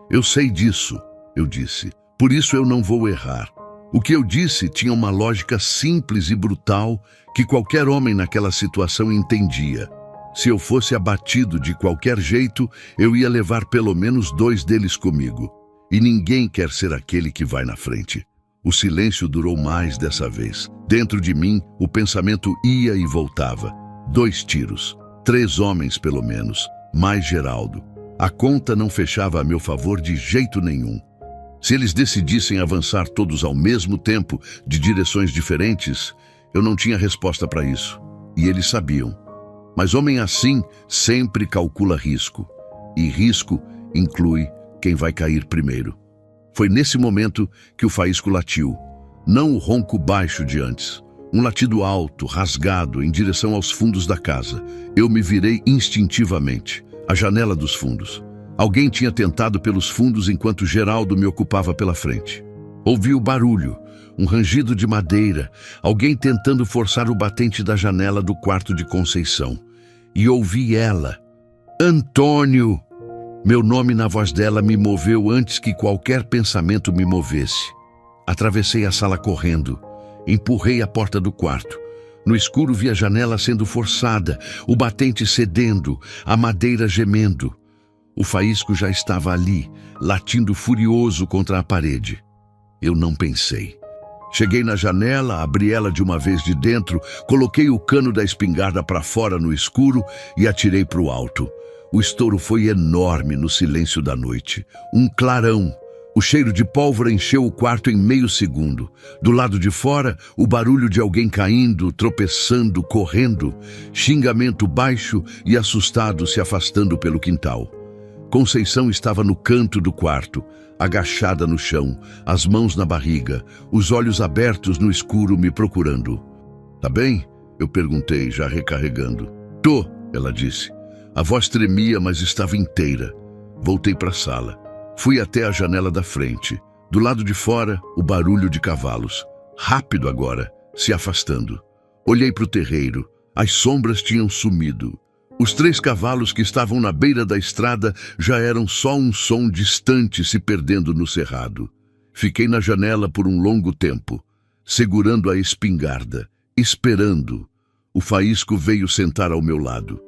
Eu sei disso, eu disse. Por isso eu não vou errar. O que eu disse tinha uma lógica simples e brutal que qualquer homem naquela situação entendia. Se eu fosse abatido de qualquer jeito, eu ia levar pelo menos 2 deles comigo. E ninguém quer ser aquele que vai na frente. O silêncio durou mais dessa vez. Dentro de mim, o pensamento ia e voltava. 2 tiros. 3 homens, pelo menos. Mais Geraldo. A conta não fechava a meu favor de jeito nenhum. Se eles decidissem avançar todos ao mesmo tempo, de direções diferentes, eu não tinha resposta para isso. E eles sabiam. Mas homem assim sempre calcula risco. E risco inclui quem vai cair primeiro. Foi nesse momento que o faísco latiu. Não o ronco baixo de antes. Um latido alto, rasgado, em direção aos fundos da casa. Eu me virei instintivamente. A janela dos fundos. Alguém tinha tentado pelos fundos enquanto Geraldo me ocupava pela frente. Ouvi o barulho, um rangido de madeira, alguém tentando forçar o batente da janela do quarto de Conceição. E ouvi ela. Antônio! Meu nome na voz dela me moveu antes que qualquer pensamento me movesse. Atravessei a sala correndo. Empurrei a porta do quarto. No escuro vi a janela sendo forçada, o batente cedendo, a madeira gemendo. O faísco já estava ali, latindo furioso contra a parede. Eu não pensei. Cheguei na janela, abri ela de uma vez de dentro, coloquei o cano da espingarda para fora no escuro e atirei para o alto. O estouro foi enorme no silêncio da noite. Um clarão. O cheiro de pólvora encheu o quarto em meio segundo. Do lado de fora, o barulho de alguém caindo, tropeçando, correndo. Xingamento baixo e assustado se afastando pelo quintal. Conceição estava no canto do quarto, agachada no chão, as mãos na barriga, os olhos abertos no escuro me procurando. "Tá bem?" eu perguntei, já recarregando. "Tô", ela disse. A voz tremia, mas estava inteira. Voltei para a sala. Fui até a janela da frente. Do lado de fora, o barulho de cavalos. Rápido agora, se afastando. Olhei para o terreiro. As sombras tinham sumido. Os 3 cavalos que estavam na beira da estrada já eram só um som distante se perdendo no cerrado. Fiquei na janela por um longo tempo, segurando a espingarda, esperando. O faísco veio sentar ao meu lado.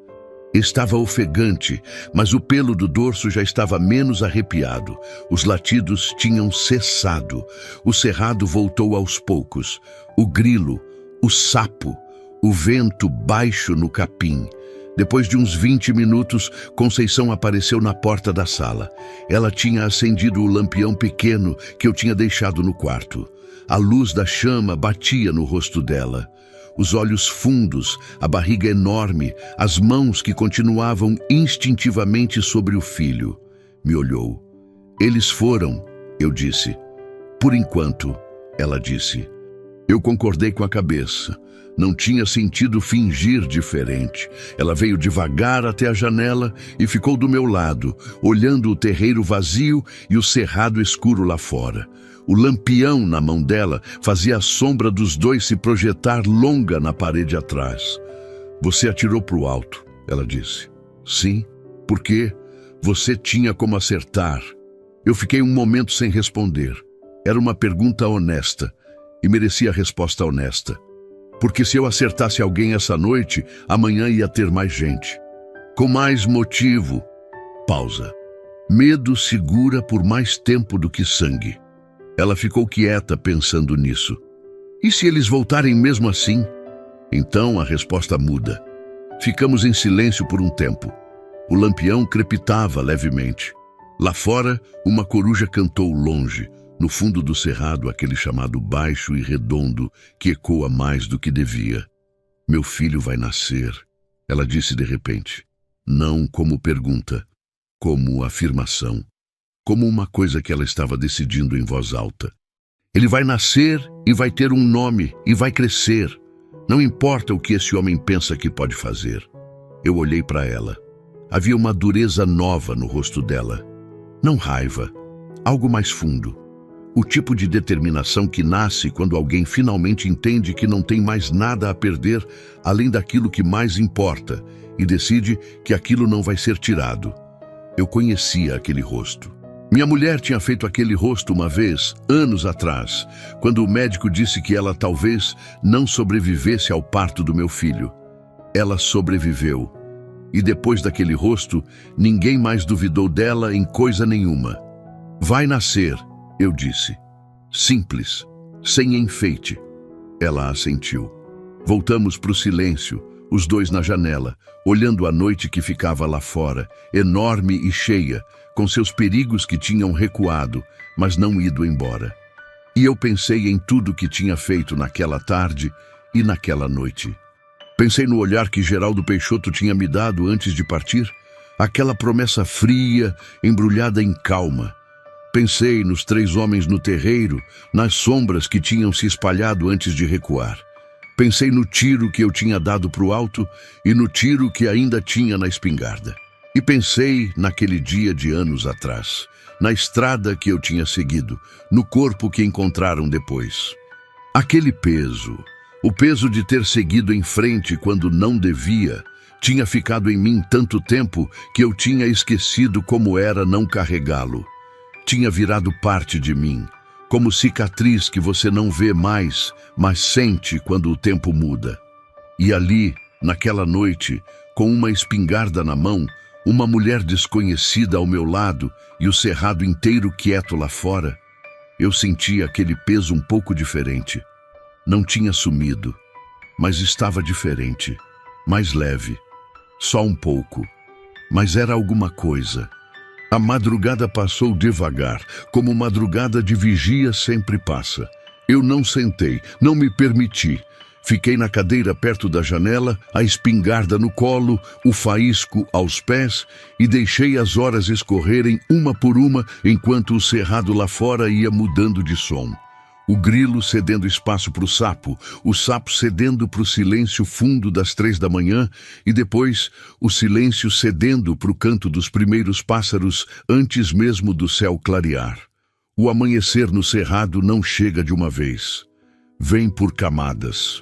Estava ofegante, mas o pelo do dorso já estava menos arrepiado. Os latidos tinham cessado. O cerrado voltou aos poucos. O grilo, o sapo, o vento baixo no capim. Depois de uns 20 minutos, Conceição apareceu na porta da sala. Ela tinha acendido o lampião pequeno que eu tinha deixado no quarto. A luz da chama batia no rosto dela. Os olhos fundos, a barriga enorme, as mãos que continuavam instintivamente sobre o filho. Me olhou. "Eles foram", eu disse. "Por enquanto", ela disse. Eu concordei com a cabeça. Não tinha sentido fingir diferente. Ela veio devagar até a janela e ficou do meu lado, olhando o terreiro vazio e o cerrado escuro lá fora. O lampião na mão dela fazia a sombra dos 2 se projetar longa na parede atrás. "Você atirou para o alto", ela disse. "Sim, por quê? Você tinha como acertar." Eu fiquei um momento sem responder. Era uma pergunta honesta e merecia resposta honesta. Porque se eu acertasse alguém essa noite, amanhã ia ter mais gente. Com mais motivo. Pausa. Medo segura por mais tempo do que sangue. Ela ficou quieta pensando nisso. E se eles voltarem mesmo assim? Então a resposta muda. Ficamos em silêncio por um tempo. O lampião crepitava levemente. Lá fora, uma coruja cantou longe. No fundo do cerrado, aquele chamado baixo e redondo que ecoa mais do que devia. "Meu filho vai nascer", ela disse de repente. Não como pergunta, como afirmação. Como uma coisa que ela estava decidindo em voz alta. "Ele vai nascer e vai ter um nome e vai crescer. Não importa o que esse homem pensa que pode fazer." Eu olhei para ela. Havia uma dureza nova no rosto dela. Não raiva, algo mais fundo. O tipo de determinação que nasce quando alguém finalmente entende que não tem mais nada a perder além daquilo que mais importa e decide que aquilo não vai ser tirado. Eu conhecia aquele rosto. Minha mulher tinha feito aquele rosto uma vez, anos atrás, quando o médico disse que ela talvez não sobrevivesse ao parto do meu filho. Ela sobreviveu. E depois daquele rosto, ninguém mais duvidou dela em coisa nenhuma. Vai nascer, eu disse. Simples, sem enfeite. Ela assentiu. Voltamos para o silêncio, os dois na janela, olhando a noite que ficava lá fora, enorme e cheia, com seus perigos que tinham recuado, mas não ido embora. E eu pensei em tudo que tinha feito naquela tarde e naquela noite. Pensei no olhar que Geraldo Peixoto tinha me dado antes de partir, aquela promessa fria, embrulhada em calma. Pensei nos 3 homens no terreiro, nas sombras que tinham se espalhado antes de recuar. Pensei no tiro que eu tinha dado para o alto e no tiro que ainda tinha na espingarda. E pensei naquele dia de anos atrás, na estrada que eu tinha seguido, no corpo que encontraram depois. Aquele peso, o peso de ter seguido em frente quando não devia, tinha ficado em mim tanto tempo que eu tinha esquecido como era não carregá-lo. Tinha virado parte de mim, como cicatriz que você não vê mais, mas sente quando o tempo muda. E ali, naquela noite, com uma espingarda na mão, uma mulher desconhecida ao meu lado e o cerrado inteiro quieto lá fora, eu sentia aquele peso um pouco diferente. Não tinha sumido, mas estava diferente, mais leve, só um pouco, mas era alguma coisa. A madrugada passou devagar, como madrugada de vigia sempre passa. Eu não sentei, não me permiti. Fiquei na cadeira perto da janela, a espingarda no colo, o faísco aos pés, e deixei as horas escorrerem uma por uma enquanto o cerrado lá fora ia mudando de som. O grilo cedendo espaço para o sapo cedendo para o silêncio fundo das 3 da manhã e depois o silêncio cedendo para o canto dos primeiros pássaros antes mesmo do céu clarear. O amanhecer no cerrado não chega de uma vez. Vem por camadas.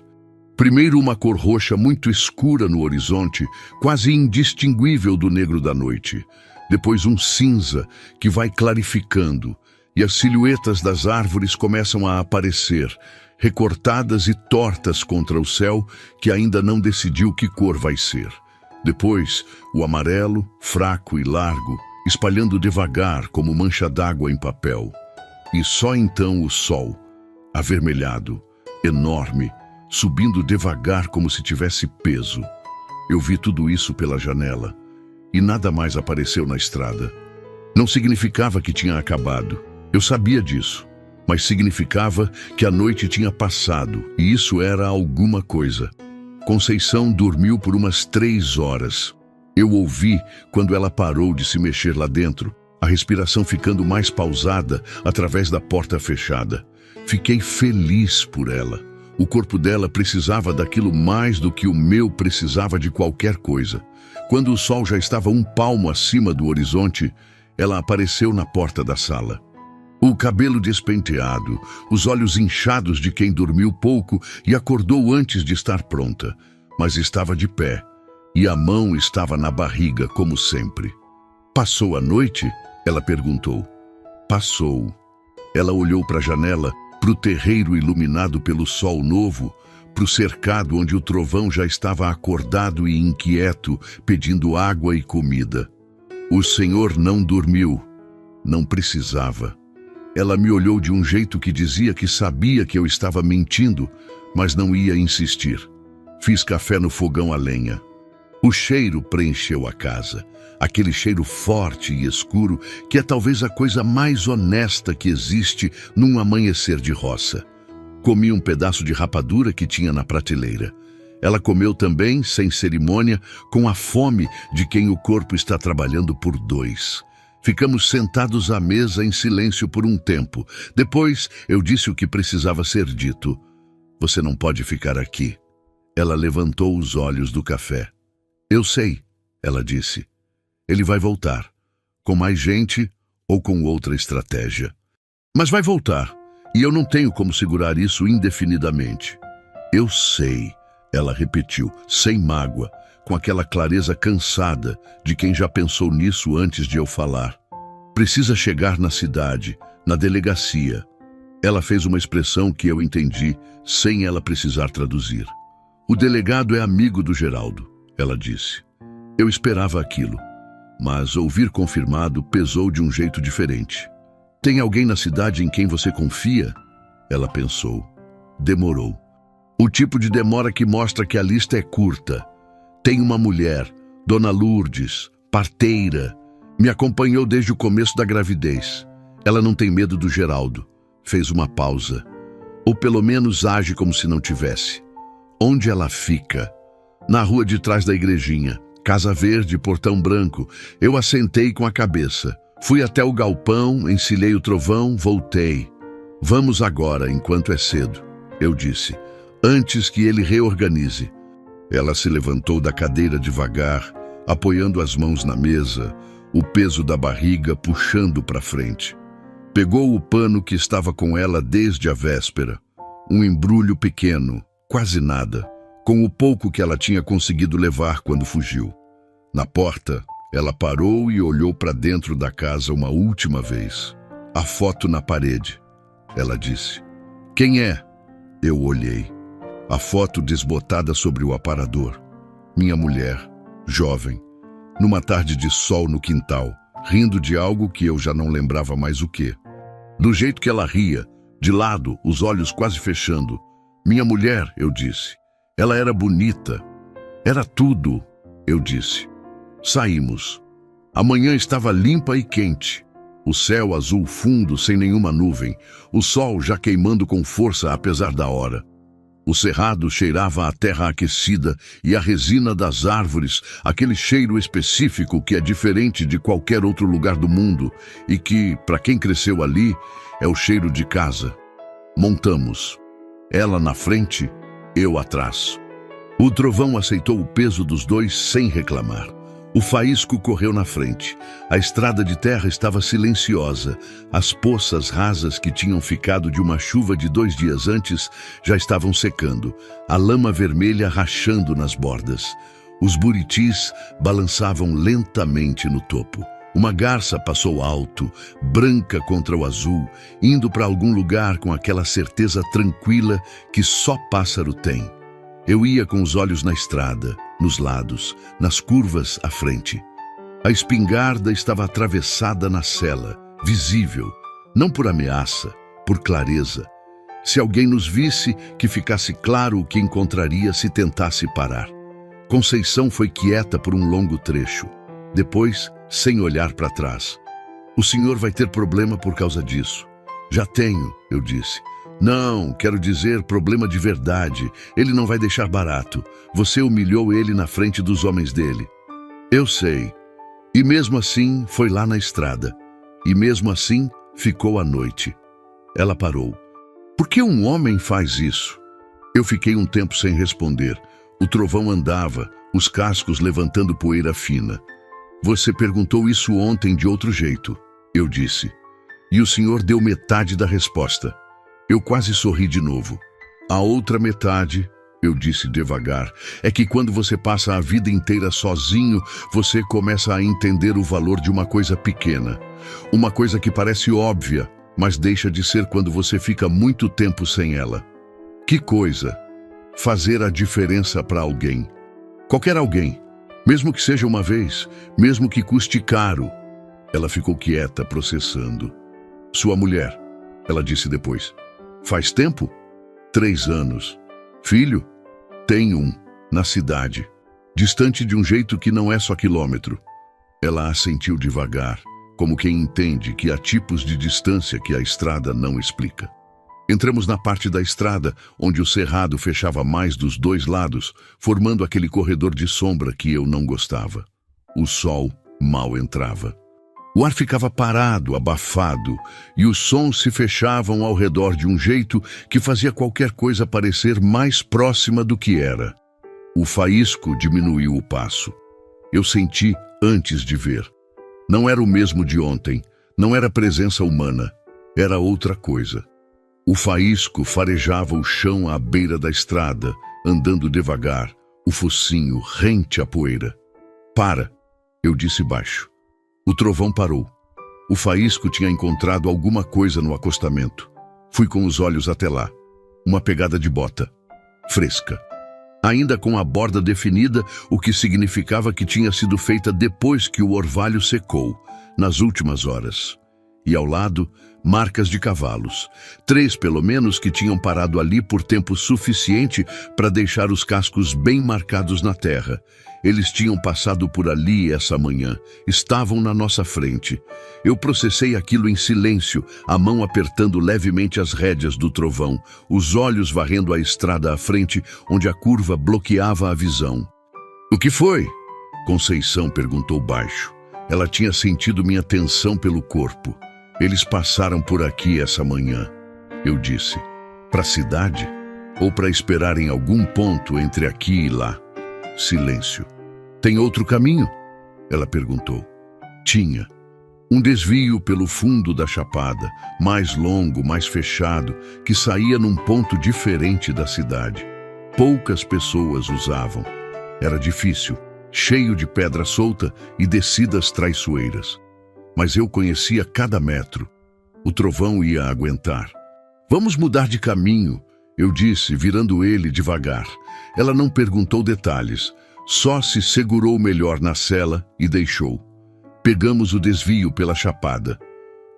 Primeiro uma cor roxa muito escura no horizonte, quase indistinguível do negro da noite. Depois um cinza que vai clarificando, e as silhuetas das árvores começam a aparecer, recortadas e tortas contra o céu que ainda não decidiu que cor vai ser. Depois, o amarelo, fraco e largo, espalhando devagar como mancha d'água em papel. E só então o sol, avermelhado, enorme, subindo devagar como se tivesse peso. Eu vi tudo isso pela janela, e nada mais apareceu na estrada. Não significava que tinha acabado. Eu sabia disso, mas significava que a noite tinha passado, e isso era alguma coisa. Conceição dormiu por umas 3 horas. Eu ouvi quando ela parou de se mexer lá dentro, a respiração ficando mais pausada através da porta fechada. Fiquei feliz por ela. O corpo dela precisava daquilo mais do que o meu precisava de qualquer coisa. Quando o sol já estava um palmo acima do horizonte, ela apareceu na porta da sala. O cabelo despenteado, os olhos inchados de quem dormiu pouco e acordou antes de estar pronta, mas estava de pé, e a mão estava na barriga, como sempre. Passou a noite? Ela perguntou. Passou. Ela olhou para a janela, para o terreiro iluminado pelo sol novo, para o cercado onde o trovão já estava acordado e inquieto, pedindo água e comida. O Senhor não dormiu. Não precisava. Ela me olhou de um jeito que dizia que sabia que eu estava mentindo, mas não ia insistir. Fiz café no fogão a lenha. O cheiro preencheu a casa, aquele cheiro forte e escuro que é talvez a coisa mais honesta que existe num amanhecer de roça. Comi um pedaço de rapadura que tinha na prateleira. Ela comeu também, sem cerimônia, com a fome de quem o corpo está trabalhando por 2. Ficamos sentados à mesa em silêncio por um tempo. Depois eu disse o que precisava ser dito. Você não pode ficar aqui. Ela levantou os olhos do café. Eu sei, ela disse. Ele vai voltar. Com mais gente ou com outra estratégia. Mas vai voltar. E eu não tenho como segurar isso indefinidamente. Eu sei, ela repetiu, sem mágoa, com aquela clareza cansada de quem já pensou nisso antes de eu falar. Precisa chegar na cidade, na delegacia. Ela fez uma expressão que eu entendi, sem ela precisar traduzir. O delegado é amigo do Geraldo, ela disse. Eu esperava aquilo, mas ouvir confirmado pesou de um jeito diferente. Tem alguém na cidade em quem você confia? Ela pensou. Demorou. O tipo de demora que mostra que a lista é curta. Tem uma mulher, Dona Lourdes, parteira. Me acompanhou desde o começo da gravidez. Ela não tem medo do Geraldo. Fez uma pausa. Ou pelo menos age como se não tivesse. Onde ela fica? Na rua de trás da igrejinha. Casa verde, portão branco. Eu assentei com a cabeça. Fui até o galpão, encilhei o trovão, voltei. Vamos agora, enquanto é cedo, eu disse, antes que ele reorganize. Ela se levantou da cadeira devagar, apoiando as mãos na mesa, o peso da barriga puxando para frente. Pegou o pano que estava com ela desde a véspera, um embrulho pequeno, quase nada, com o pouco que ela tinha conseguido levar quando fugiu. Na porta, ela parou e olhou para dentro da casa uma última vez. A foto na parede. Ela disse. Quem é? Eu olhei. A foto desbotada sobre o aparador. Minha mulher, jovem, numa tarde de sol no quintal, rindo de algo que eu já não lembrava mais o quê. Do jeito que ela ria, de lado, os olhos quase fechando. Minha mulher, eu disse. Ela era bonita. Era tudo, eu disse. Saímos. A manhã estava limpa e quente. O céu azul fundo, sem nenhuma nuvem. O sol já queimando com força apesar da hora. O cerrado cheirava a terra aquecida e a resina das árvores, aquele cheiro específico que é diferente de qualquer outro lugar do mundo e que, para quem cresceu ali, é o cheiro de casa. Montamos. Ela na frente, eu atrás. O trovão aceitou o peso dos dois sem reclamar. O faísco correu na frente. A estrada de terra estava silenciosa. As poças rasas que tinham ficado de uma chuva de 2 dias antes já estavam secando, a lama vermelha rachando nas bordas. Os buritis balançavam lentamente no topo. Uma garça passou alto, branca contra o azul, indo para algum lugar com aquela certeza tranquila que só pássaro tem. Eu ia com os olhos na estrada, nos lados, nas curvas à frente. A espingarda estava atravessada na sela, visível, não por ameaça, por clareza. Se alguém nos visse, que ficasse claro o que encontraria se tentasse parar. Conceição foi quieta por um longo trecho. Depois, sem olhar para trás. O senhor vai ter problema por causa disso. Já tenho, eu disse. Não, quero dizer, problema de verdade. Ele não vai deixar barato. Você humilhou ele na frente dos homens dele. Eu sei. E mesmo assim, foi lá na estrada. E mesmo assim, ficou à noite. Ela parou. Por que um homem faz isso? Eu fiquei um tempo sem responder. O trovão andava, os cascos levantando poeira fina. Você perguntou isso ontem de outro jeito, eu disse. E o senhor deu metade da resposta. Eu quase sorri de novo. A outra metade, eu disse devagar, é que quando você passa a vida inteira sozinho, você começa a entender o valor de uma coisa pequena. Uma coisa que parece óbvia, mas deixa de ser quando você fica muito tempo sem ela. Que coisa? Fazer a diferença para alguém. Qualquer alguém. Mesmo que seja uma vez, mesmo que custe caro. Ela ficou quieta, processando. Sua mulher, ela disse depois. Faz tempo? 3 anos. Filho? Tem um, na cidade. Distante de um jeito que não é só quilômetro. Ela assentiu devagar, como quem entende que há tipos de distância que a estrada não explica. Entramos na parte da estrada, onde o cerrado fechava mais dos 2 lados, formando aquele corredor de sombra que eu não gostava. O sol mal entrava. O ar ficava parado, abafado, e os sons se fechavam ao redor de um jeito que fazia qualquer coisa parecer mais próxima do que era. O faísco diminuiu o passo. Eu senti antes de ver. Não era o mesmo de ontem, não era presença humana, era outra coisa. O faísco farejava o chão à beira da estrada, andando devagar, o focinho rente à poeira. Para, eu disse baixo. O trovão parou. O faísco tinha encontrado alguma coisa no acostamento. Fui com os olhos até lá. Uma pegada de bota. Fresca. ainda com a borda definida, o que significava que tinha sido feita depois que o orvalho secou, nas últimas horas. E ao lado, marcas de cavalos, 3 pelo menos que tinham parado ali por tempo suficiente para deixar os cascos bem marcados na terra. Eles tinham passado por ali essa manhã, estavam na nossa frente. Eu processei aquilo em silêncio, a mão apertando levemente as rédeas do trovão, os olhos varrendo a estrada à frente, onde a curva bloqueava a visão. "O que foi?" Conceição perguntou baixo. Ela tinha sentido minha tensão pelo corpo. "Eles passaram por aqui essa manhã", eu disse. "Para a cidade? Ou para esperar em algum ponto entre aqui e lá?" Silêncio. "Tem outro caminho?" ela perguntou. Tinha. Um desvio pelo fundo da chapada, mais longo, mais fechado, que saía num ponto diferente da cidade. Poucas pessoas usavam. Era difícil, cheio de pedra solta e descidas traiçoeiras. Mas eu conhecia cada metro. O trovão ia aguentar. "Vamos mudar de caminho", eu disse, virando ele devagar. Ela não perguntou detalhes, só se segurou melhor na sela e deixou. Pegamos o desvio pela chapada.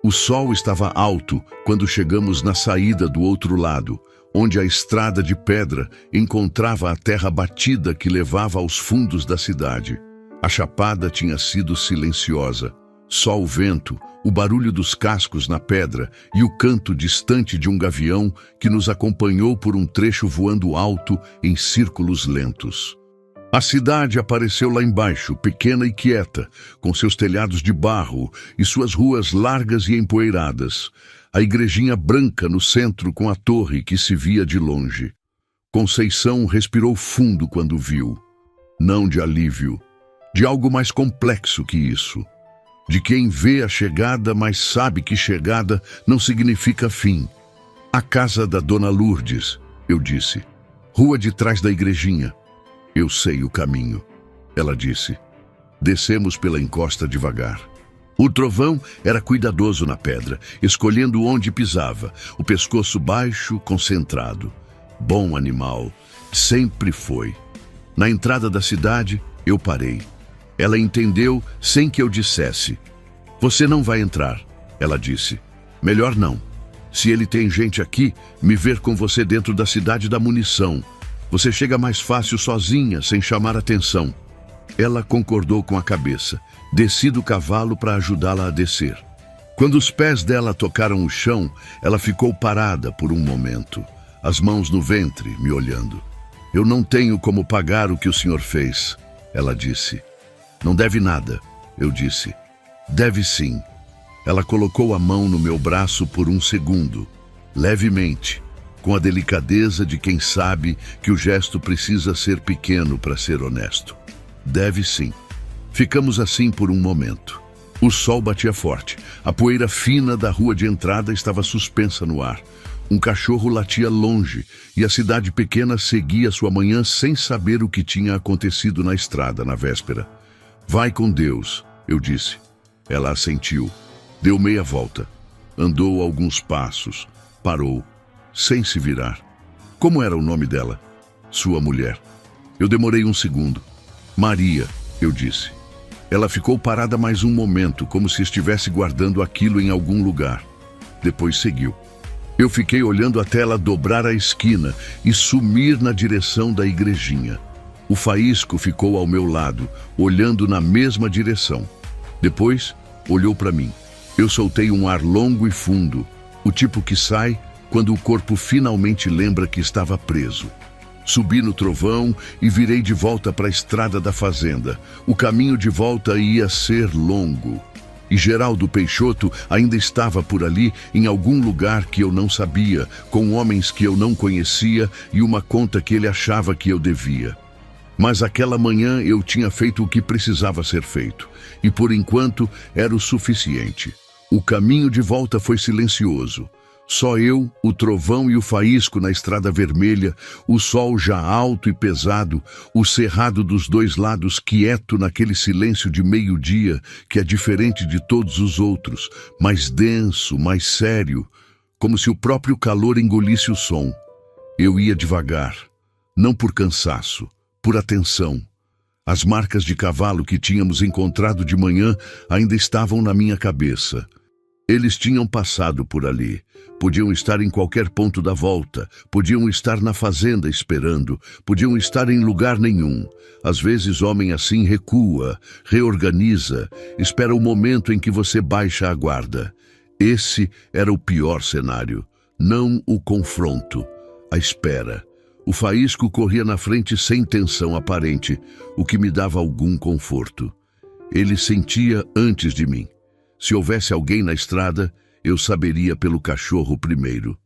O sol estava alto quando chegamos na saída do outro lado, onde a estrada de pedra encontrava a terra batida que levava aos fundos da cidade. A chapada tinha sido silenciosa. Só o vento, o barulho dos cascos na pedra e o canto distante de um gavião que nos acompanhou por um trecho voando alto em círculos lentos. A cidade apareceu lá embaixo, pequena e quieta, com seus telhados de barro e suas ruas largas e empoeiradas. A igrejinha branca no centro com a torre que se via de longe. Conceição respirou fundo quando viu. Não de alívio, de algo mais complexo que isso. De quem vê a chegada, mas sabe que chegada não significa fim. "A casa da Dona Lourdes", eu disse. "Rua de trás da igrejinha." "Eu sei o caminho", ela disse. Descemos pela encosta devagar. O trovão era cuidadoso na pedra, escolhendo onde pisava, o pescoço baixo, concentrado. Bom animal, sempre foi. Na entrada da cidade, eu parei. Ela entendeu sem que eu dissesse. "Você não vai entrar", ela disse. "Melhor não. Se ele tem gente aqui, me ver com você dentro da cidade da munição. Você chega mais fácil sozinha, sem chamar atenção." Ela concordou com a cabeça. Desci do cavalo para ajudá-la a descer. Quando os pés dela tocaram o chão, ela ficou parada por um momento, as mãos no ventre, me olhando. "Eu não tenho como pagar o que o senhor fez", ela disse. "Não deve nada", eu disse. "Deve sim." Ela colocou a mão no meu braço por um segundo, levemente, com a delicadeza de quem sabe que o gesto precisa ser pequeno para ser honesto. "Deve sim." Ficamos assim por um momento. O sol batia forte. A poeira fina da rua de entrada estava suspensa no ar. Um cachorro latia longe e a cidade pequena seguia sua manhã sem saber o que tinha acontecido na estrada na véspera. "Vai com Deus", eu disse. Ela assentiu. Deu meia volta. Andou alguns passos. Parou, sem se virar. Como era o nome dela? Sua mulher. Eu demorei um segundo. "Maria", eu disse. Ela ficou parada mais um momento, como se estivesse guardando aquilo em algum lugar. Depois seguiu. Eu fiquei olhando até ela dobrar a esquina e sumir na direção da igrejinha. O faísco ficou ao meu lado, olhando na mesma direção. Depois, olhou para mim. Eu soltei um ar longo e fundo, o tipo que sai quando o corpo finalmente lembra que estava preso. Subi no trovão e virei de volta para a estrada da fazenda. O caminho de volta ia ser longo. E Geraldo Peixoto ainda estava por ali, em algum lugar que eu não sabia, com homens que eu não conhecia e uma conta que ele achava que eu devia. Mas aquela manhã eu tinha feito o que precisava ser feito. E por enquanto era o suficiente. O caminho de volta foi silencioso. Só eu, o trovão e o faísco na estrada vermelha, o sol já alto e pesado, o cerrado dos dois lados quieto naquele silêncio de meio-dia que é diferente de todos os outros, mais denso, mais sério, como se o próprio calor engolisse o som. Eu ia devagar, Não por cansaço, por atenção. As marcas de cavalo que tínhamos encontrado de manhã ainda estavam na minha cabeça. Eles tinham passado por ali. Podiam estar em qualquer ponto da volta, podiam estar na fazenda esperando, podiam estar em lugar nenhum. Às vezes, homem assim recua, reorganiza, espera o momento em que você baixa a guarda. Esse era o pior cenário. Não o confronto, a espera. O faísco corria na frente sem tensão aparente, o que me dava algum conforto. Ele sentia antes de mim. Se houvesse alguém na estrada, eu saberia pelo cachorro primeiro.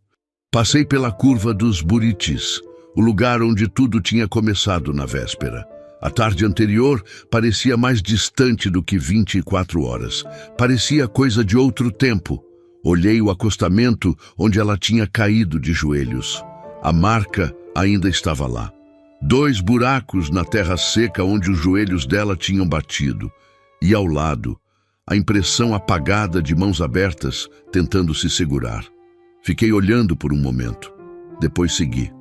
Passei pela curva dos Buritis, o lugar onde tudo tinha começado na véspera. A tarde anterior parecia mais distante do que 24 horas. Parecia coisa de outro tempo. Olhei o acostamento onde ela tinha caído de joelhos. A marca ainda estava lá. 2 buracos na terra seca onde os joelhos dela tinham batido. E ao lado, a impressão apagada de mãos abertas, tentando se segurar. Fiquei olhando por um momento. Depois segui.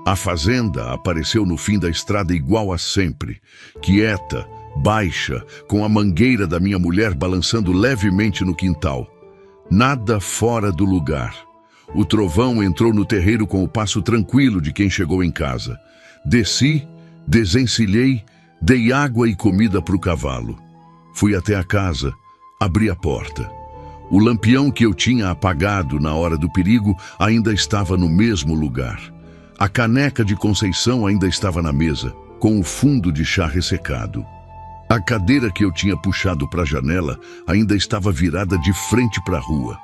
A fazenda apareceu no fim da estrada igual a sempre. Quieta, baixa, com a mangueira da minha mulher balançando levemente no quintal. Nada fora do lugar. O trovão entrou no terreiro com o passo tranquilo de quem chegou em casa. Desci, desencilhei, dei água e comida para o cavalo. Fui até a casa. Abri a porta. O lampião que eu tinha apagado na hora do perigo ainda estava no mesmo lugar. A caneca de Conceição ainda estava na mesa, com o fundo de chá ressecado. A cadeira que eu tinha puxado para a janela ainda estava virada de frente para a rua.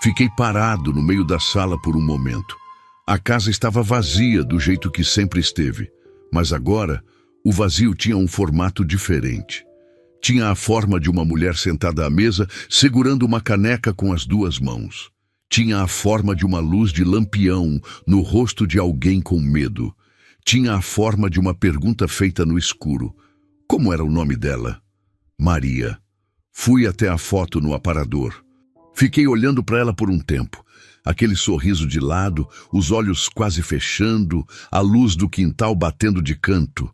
Fiquei parado no meio da sala por um momento. A casa estava vazia do jeito que sempre esteve, mas agora o vazio tinha um formato diferente. Tinha a forma de uma mulher sentada à mesa, segurando uma caneca com as 2 mãos. Tinha a forma de uma luz de lampião no rosto de alguém com medo. Tinha a forma de uma pergunta feita no escuro. Como era o nome dela? Maria. Fui até a foto no aparador. Fiquei olhando para ela por um tempo. Aquele sorriso de lado, os olhos quase fechando, a luz do quintal batendo de canto.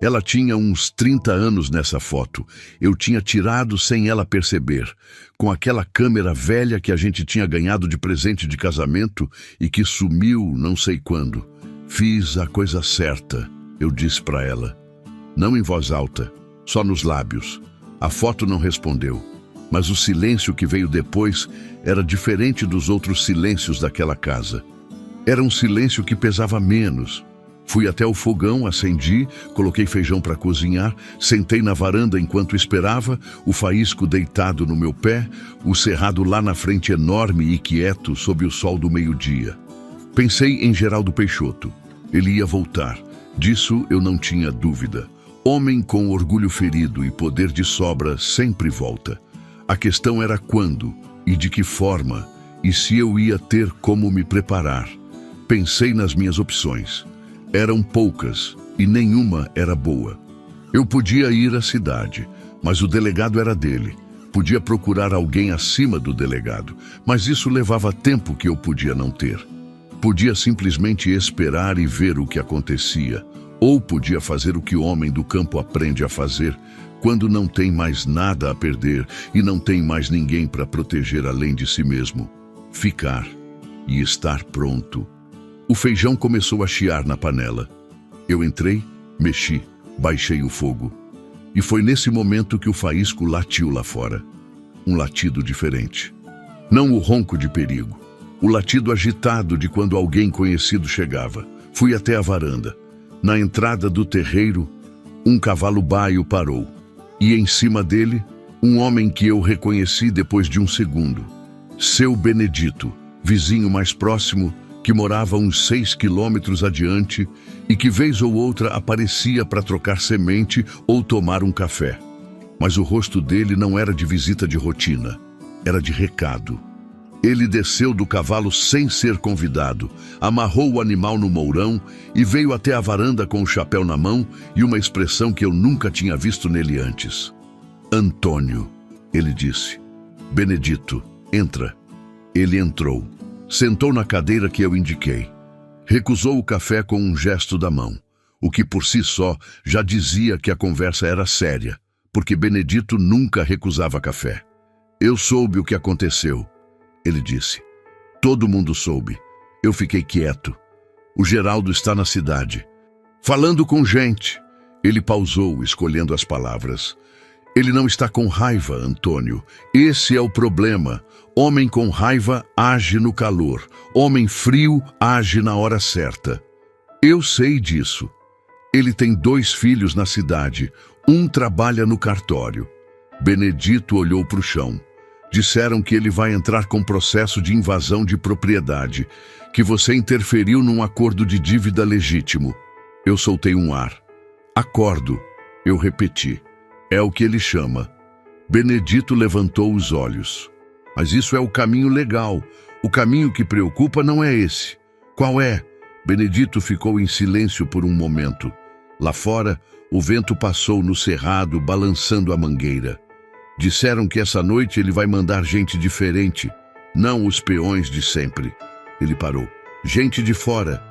Ela tinha uns 30 anos nessa foto. Eu tinha tirado sem ela perceber, com aquela câmera velha que a gente tinha ganhado de presente de casamento e que sumiu não sei quando. Fiz a coisa certa, eu disse para ela. Não em voz alta, só nos lábios. A foto não respondeu, mas o silêncio que veio depois era diferente dos outros silêncios daquela casa. Era um silêncio que pesava menos. Fui até o fogão, acendi, coloquei feijão para cozinhar, sentei na varanda enquanto esperava, o faísco deitado no meu pé, o cerrado lá na frente enorme e quieto sob o sol do meio-dia. Pensei em Geraldo Peixoto. Ele ia voltar. Disso eu não tinha dúvida. Homem com orgulho ferido e poder de sobra sempre volta. A questão era quando e de que forma, e se eu ia ter como me preparar. Pensei nas minhas opções. Eram poucas e nenhuma era boa. Eu podia ir à cidade, mas o delegado era dele. Podia procurar alguém acima do delegado, mas isso levava tempo que eu podia não ter. Podia simplesmente esperar e ver o que acontecia, ou podia fazer o que o homem do campo aprende a fazer quando não tem mais nada a perder e não tem mais ninguém para proteger além de si mesmo. Ficar e estar pronto. O feijão começou a chiar na panela. Eu entrei, mexi, baixei o fogo. E foi nesse momento que o faísco latiu lá fora. Um latido diferente. Não o ronco de perigo. O latido agitado de quando alguém conhecido chegava. Fui até a varanda. Na entrada do terreiro, um cavalo baio parou. E em cima dele, um homem que eu reconheci depois de um segundo. Seu Benedito, vizinho mais próximo, que morava uns 6 quilômetros adiante e que vez ou outra aparecia para trocar semente ou tomar um café. Mas o rosto dele não era de visita de rotina, era de recado. Ele desceu do cavalo sem ser convidado, amarrou o animal no mourão e veio até a varanda com o chapéu na mão e uma expressão que eu nunca tinha visto nele antes. Antônio, ele disse. Benedito, entra. Ele entrou. Sentou na cadeira que eu indiquei. Recusou o café com um gesto da mão. o que por si só já dizia que a conversa era séria, porque Benedito nunca recusava café. Eu soube o que aconteceu, ele disse. Todo mundo soube. Eu fiquei quieto. O Geraldo está na cidade. Falando com gente. Ele pausou, escolhendo as palavras. Ele não está com raiva, Antônio. Esse é o problema. Homem com raiva age no calor. Homem frio age na hora certa. Eu sei disso. Ele tem 2 filhos na cidade. Um trabalha no cartório. Benedito olhou para o chão. Disseram que ele vai entrar com processo de invasão de propriedade, que você interferiu num acordo de dívida legítimo. Eu soltei um ar. Acordo, eu repeti. É o que ele chama. Benedito levantou os olhos. Mas isso é o caminho legal. O caminho que preocupa não é esse. Qual é? Benedito ficou em silêncio por um momento. Lá fora, o vento passou no cerrado, balançando a mangueira. Disseram que essa noite ele vai mandar gente diferente, não os peões de sempre. Ele parou. Gente de fora.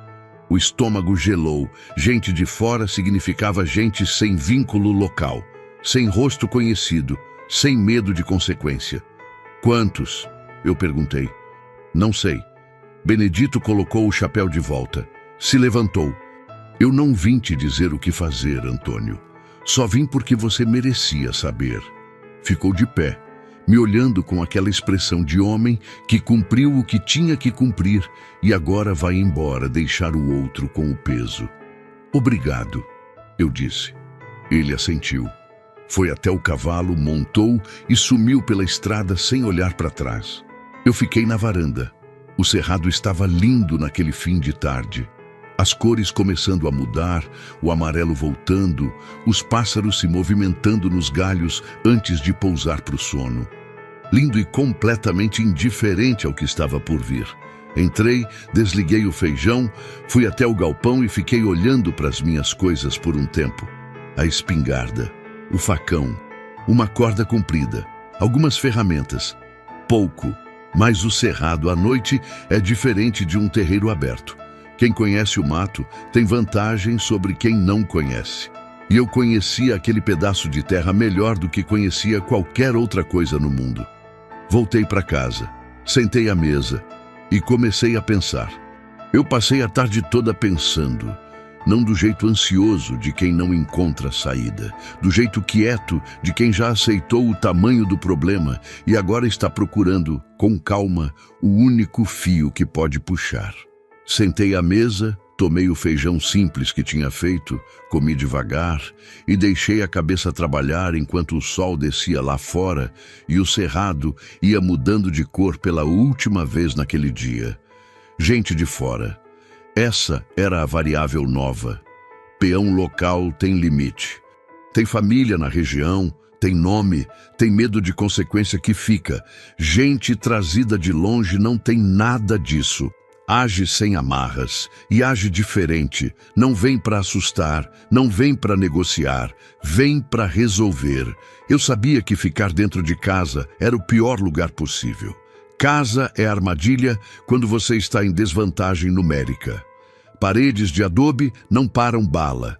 O estômago gelou. Gente de fora significava gente sem vínculo local, sem rosto conhecido, sem medo de consequência. Quantos? Eu perguntei. Não sei. Benedito colocou o chapéu de volta. Se levantou. Eu não vim te dizer o que fazer, Antônio. Só vim porque você merecia saber. Ficou de pé, me olhando com aquela expressão de homem que cumpriu o que tinha que cumprir e agora vai embora deixar o outro com o peso. Obrigado, eu disse. Ele assentiu. Foi até o cavalo, montou e sumiu pela estrada sem olhar para trás. Eu fiquei na varanda. O cerrado estava lindo naquele fim de tarde. As cores começando a mudar, o amarelo voltando, os pássaros se movimentando nos galhos antes de pousar para o sono. Lindo e completamente indiferente ao que estava por vir. Entrei, desliguei o feijão, fui até o galpão e fiquei olhando para as minhas coisas por um tempo. A espingarda, o facão, uma corda comprida, algumas ferramentas. Pouco, mas o cerrado à noite é diferente de um terreiro aberto. Quem conhece o mato tem vantagem sobre quem não conhece. E eu conhecia aquele pedaço de terra melhor do que conhecia qualquer outra coisa no mundo. Voltei para casa, sentei à mesa e comecei a pensar. Eu passei a tarde toda pensando, não do jeito ansioso de quem não encontra saída, do jeito quieto de quem já aceitou o tamanho do problema e agora está procurando, com calma, o único fio que pode puxar. Sentei à mesa, tomei o feijão simples que tinha feito, comi devagar e deixei a cabeça trabalhar enquanto o sol descia lá fora e o cerrado ia mudando de cor pela última vez naquele dia. Gente de fora. Essa era a variável nova. Peão local tem limite. Tem família na região, tem nome, tem medo de consequência que fica. Gente trazida de longe não tem nada disso. Age sem amarras e age diferente. Não vem para assustar, não vem para negociar, vem para resolver. Eu sabia que ficar dentro de casa era o pior lugar possível. Casa é armadilha quando você está em desvantagem numérica. Paredes de adobe não param bala.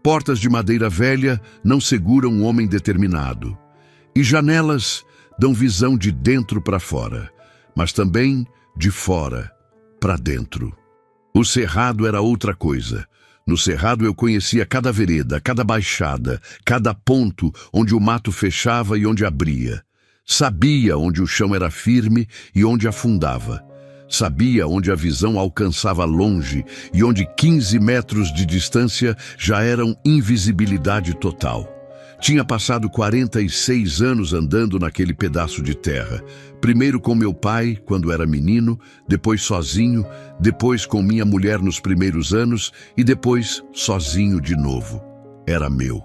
Portas de madeira velha não seguram um homem determinado. E janelas dão visão de dentro para fora, mas também de fora para dentro. O cerrado era outra coisa. No cerrado eu conhecia cada vereda, cada baixada, cada ponto onde o mato fechava e onde abria. Sabia onde o chão era firme e onde afundava. Sabia onde a visão alcançava longe e onde 15 metros de distância já eram invisibilidade total. Tinha passado 46 anos andando naquele pedaço de terra. Primeiro com meu pai, quando era menino, depois sozinho, depois com minha mulher nos primeiros anos e depois sozinho de novo. Era meu.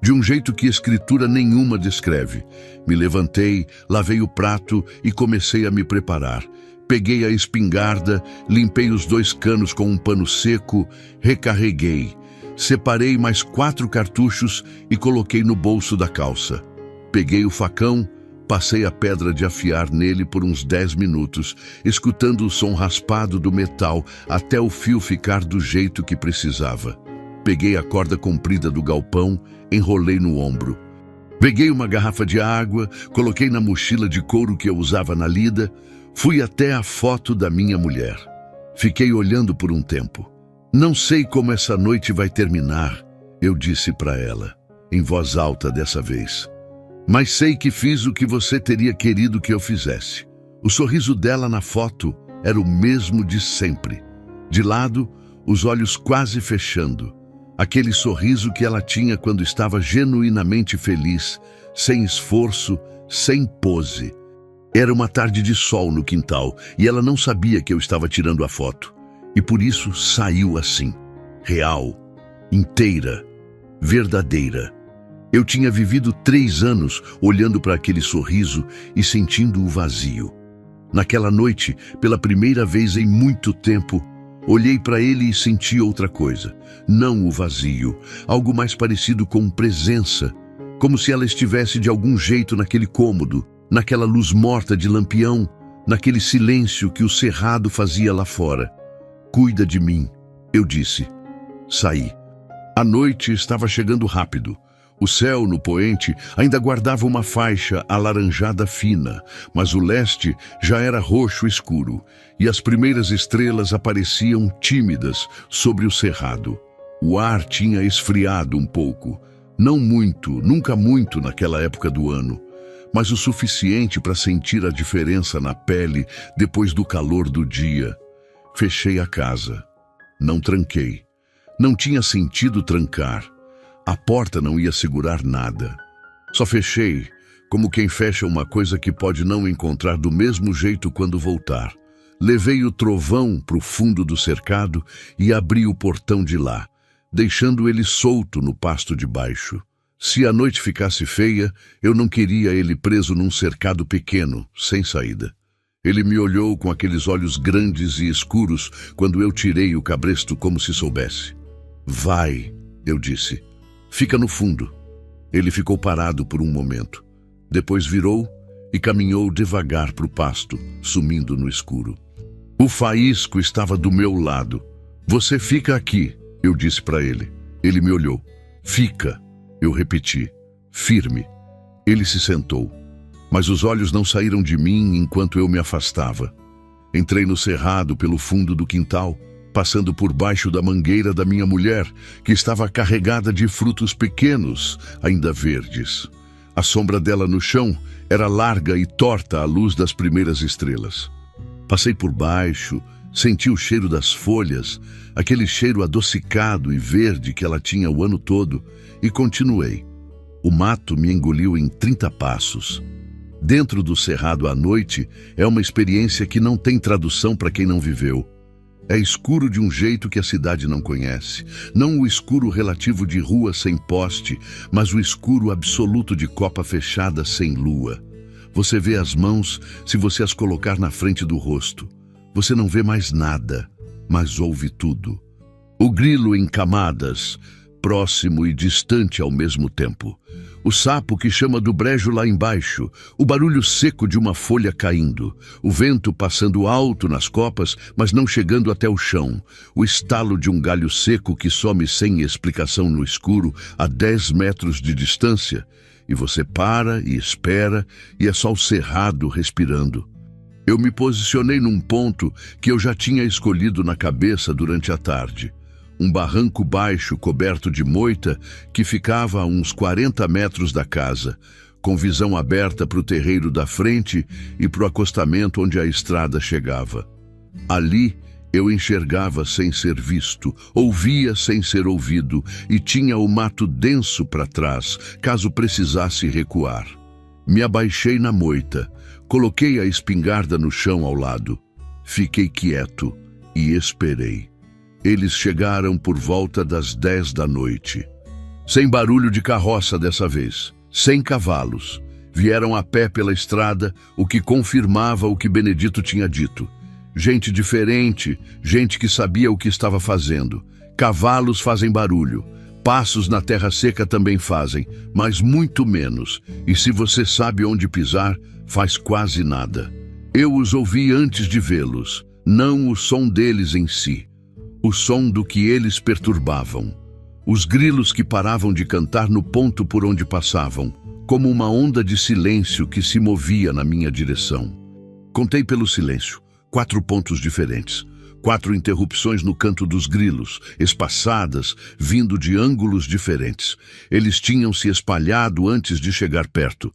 De um jeito que escritura nenhuma descreve. Me levantei, lavei o prato e comecei a me preparar. Peguei a espingarda, limpei os 2 canos com um pano seco, recarreguei. Separei mais 4 cartuchos e coloquei no bolso da calça. Peguei o facão, passei a pedra de afiar nele por uns 10 minutos, escutando o som raspado do metal até o fio ficar do jeito que precisava. peguei a corda comprida do galpão, enrolei no ombro. Peguei uma garrafa de água, coloquei na mochila de couro que eu usava na lida, fui até a foto da minha mulher. Fiquei olhando por um tempo. Não sei como essa noite vai terminar, eu disse para ela, em voz alta dessa vez. Mas sei que fiz o que você teria querido que eu fizesse. O sorriso dela na foto era o mesmo de sempre. De lado, os olhos quase fechando. Aquele sorriso que ela tinha quando estava genuinamente feliz, sem esforço, sem pose. Era uma tarde de sol no quintal e ela não sabia que eu estava tirando a foto. E por isso saiu assim, real, inteira, verdadeira. Eu tinha vivido 3 anos olhando para aquele sorriso e sentindo o vazio. Naquela noite, pela primeira vez em muito tempo, olhei para ele e senti outra coisa. Não o vazio, algo mais parecido com presença, como se ela estivesse de algum jeito naquele cômodo, naquela luz morta de lampião, naquele silêncio que o cerrado fazia lá fora. Cuida de mim, eu disse. Saí. A noite estava chegando rápido. O céu no poente ainda guardava uma faixa alaranjada fina, mas o leste já era roxo escuro, e as primeiras estrelas apareciam tímidas sobre o cerrado. O ar tinha esfriado um pouco. Não muito, nunca muito naquela época do ano, mas o suficiente para sentir a diferença na pele depois do calor do dia. Fechei a casa. Não tranquei. Não tinha sentido trancar. A porta não ia segurar nada. Só fechei, como quem fecha uma coisa que pode não encontrar do mesmo jeito quando voltar. Levei o trovão para o fundo do cercado e abri o portão de lá, deixando ele solto no pasto de baixo. Se a noite ficasse feia, eu não queria ele preso num cercado pequeno, sem saída. Ele me olhou com aqueles olhos grandes e escuros quando eu tirei o cabresto como se soubesse. Vai, eu disse. Fica no fundo. Ele ficou parado por um momento. Depois virou e caminhou devagar para o pasto, sumindo no escuro. O faísco estava do meu lado. Você fica aqui, eu disse para ele. Ele me olhou. Fica, eu repeti, firme. Ele se sentou, mas os olhos não saíram de mim enquanto eu me afastava. Entrei no cerrado pelo fundo do quintal, passando por baixo da mangueira da minha mulher, que estava carregada de frutos pequenos, ainda verdes. A sombra dela no chão era larga e torta à luz das primeiras estrelas. Passei por baixo, senti o cheiro das folhas, aquele cheiro adocicado e verde que ela tinha o ano todo, e continuei. O mato me engoliu em 30 passos. Dentro do cerrado à noite é uma experiência que não tem tradução para quem não viveu. É escuro de um jeito que a cidade não conhece. Não o escuro relativo de rua sem poste, mas o escuro absoluto de copa fechada sem lua. Você vê as mãos se você as colocar na frente do rosto. Você não vê mais nada, mas ouve tudo. O grilo em camadas, próximo e distante ao mesmo tempo. O sapo que chama do brejo lá embaixo, o barulho seco de uma folha caindo, o vento passando alto nas copas, mas não chegando até o chão, o estalo de um galho seco que some sem explicação no escuro a 10 metros de distância, e você para e espera, e é só o cerrado respirando. Eu me posicionei num ponto que eu já tinha escolhido na cabeça durante a tarde. Um barranco baixo coberto de moita que ficava a uns 40 metros da casa, com visão aberta para o terreiro da frente e para o acostamento onde a estrada chegava. Ali eu enxergava sem ser visto, ouvia sem ser ouvido e tinha o mato denso para trás, caso precisasse recuar. Me abaixei na moita, coloquei a espingarda no chão ao lado. Fiquei quieto e esperei. Eles chegaram por volta das 10 da noite. Sem barulho de carroça dessa vez, sem cavalos. Vieram a pé pela estrada, o que confirmava o que Benedito tinha dito. Gente diferente, gente que sabia o que estava fazendo. Cavalos fazem barulho. Passos na terra seca também fazem, mas muito menos. E se você sabe onde pisar, faz quase nada. Eu os ouvi antes de vê-los, não o som deles em si. O som do que eles perturbavam. Os grilos que paravam de cantar no ponto por onde passavam, como uma onda de silêncio que se movia na minha direção. Contei pelo silêncio, 4 pontos diferentes. 4 interrupções no canto dos grilos, espaçadas, vindo de ângulos diferentes. Eles tinham se espalhado antes de chegar perto.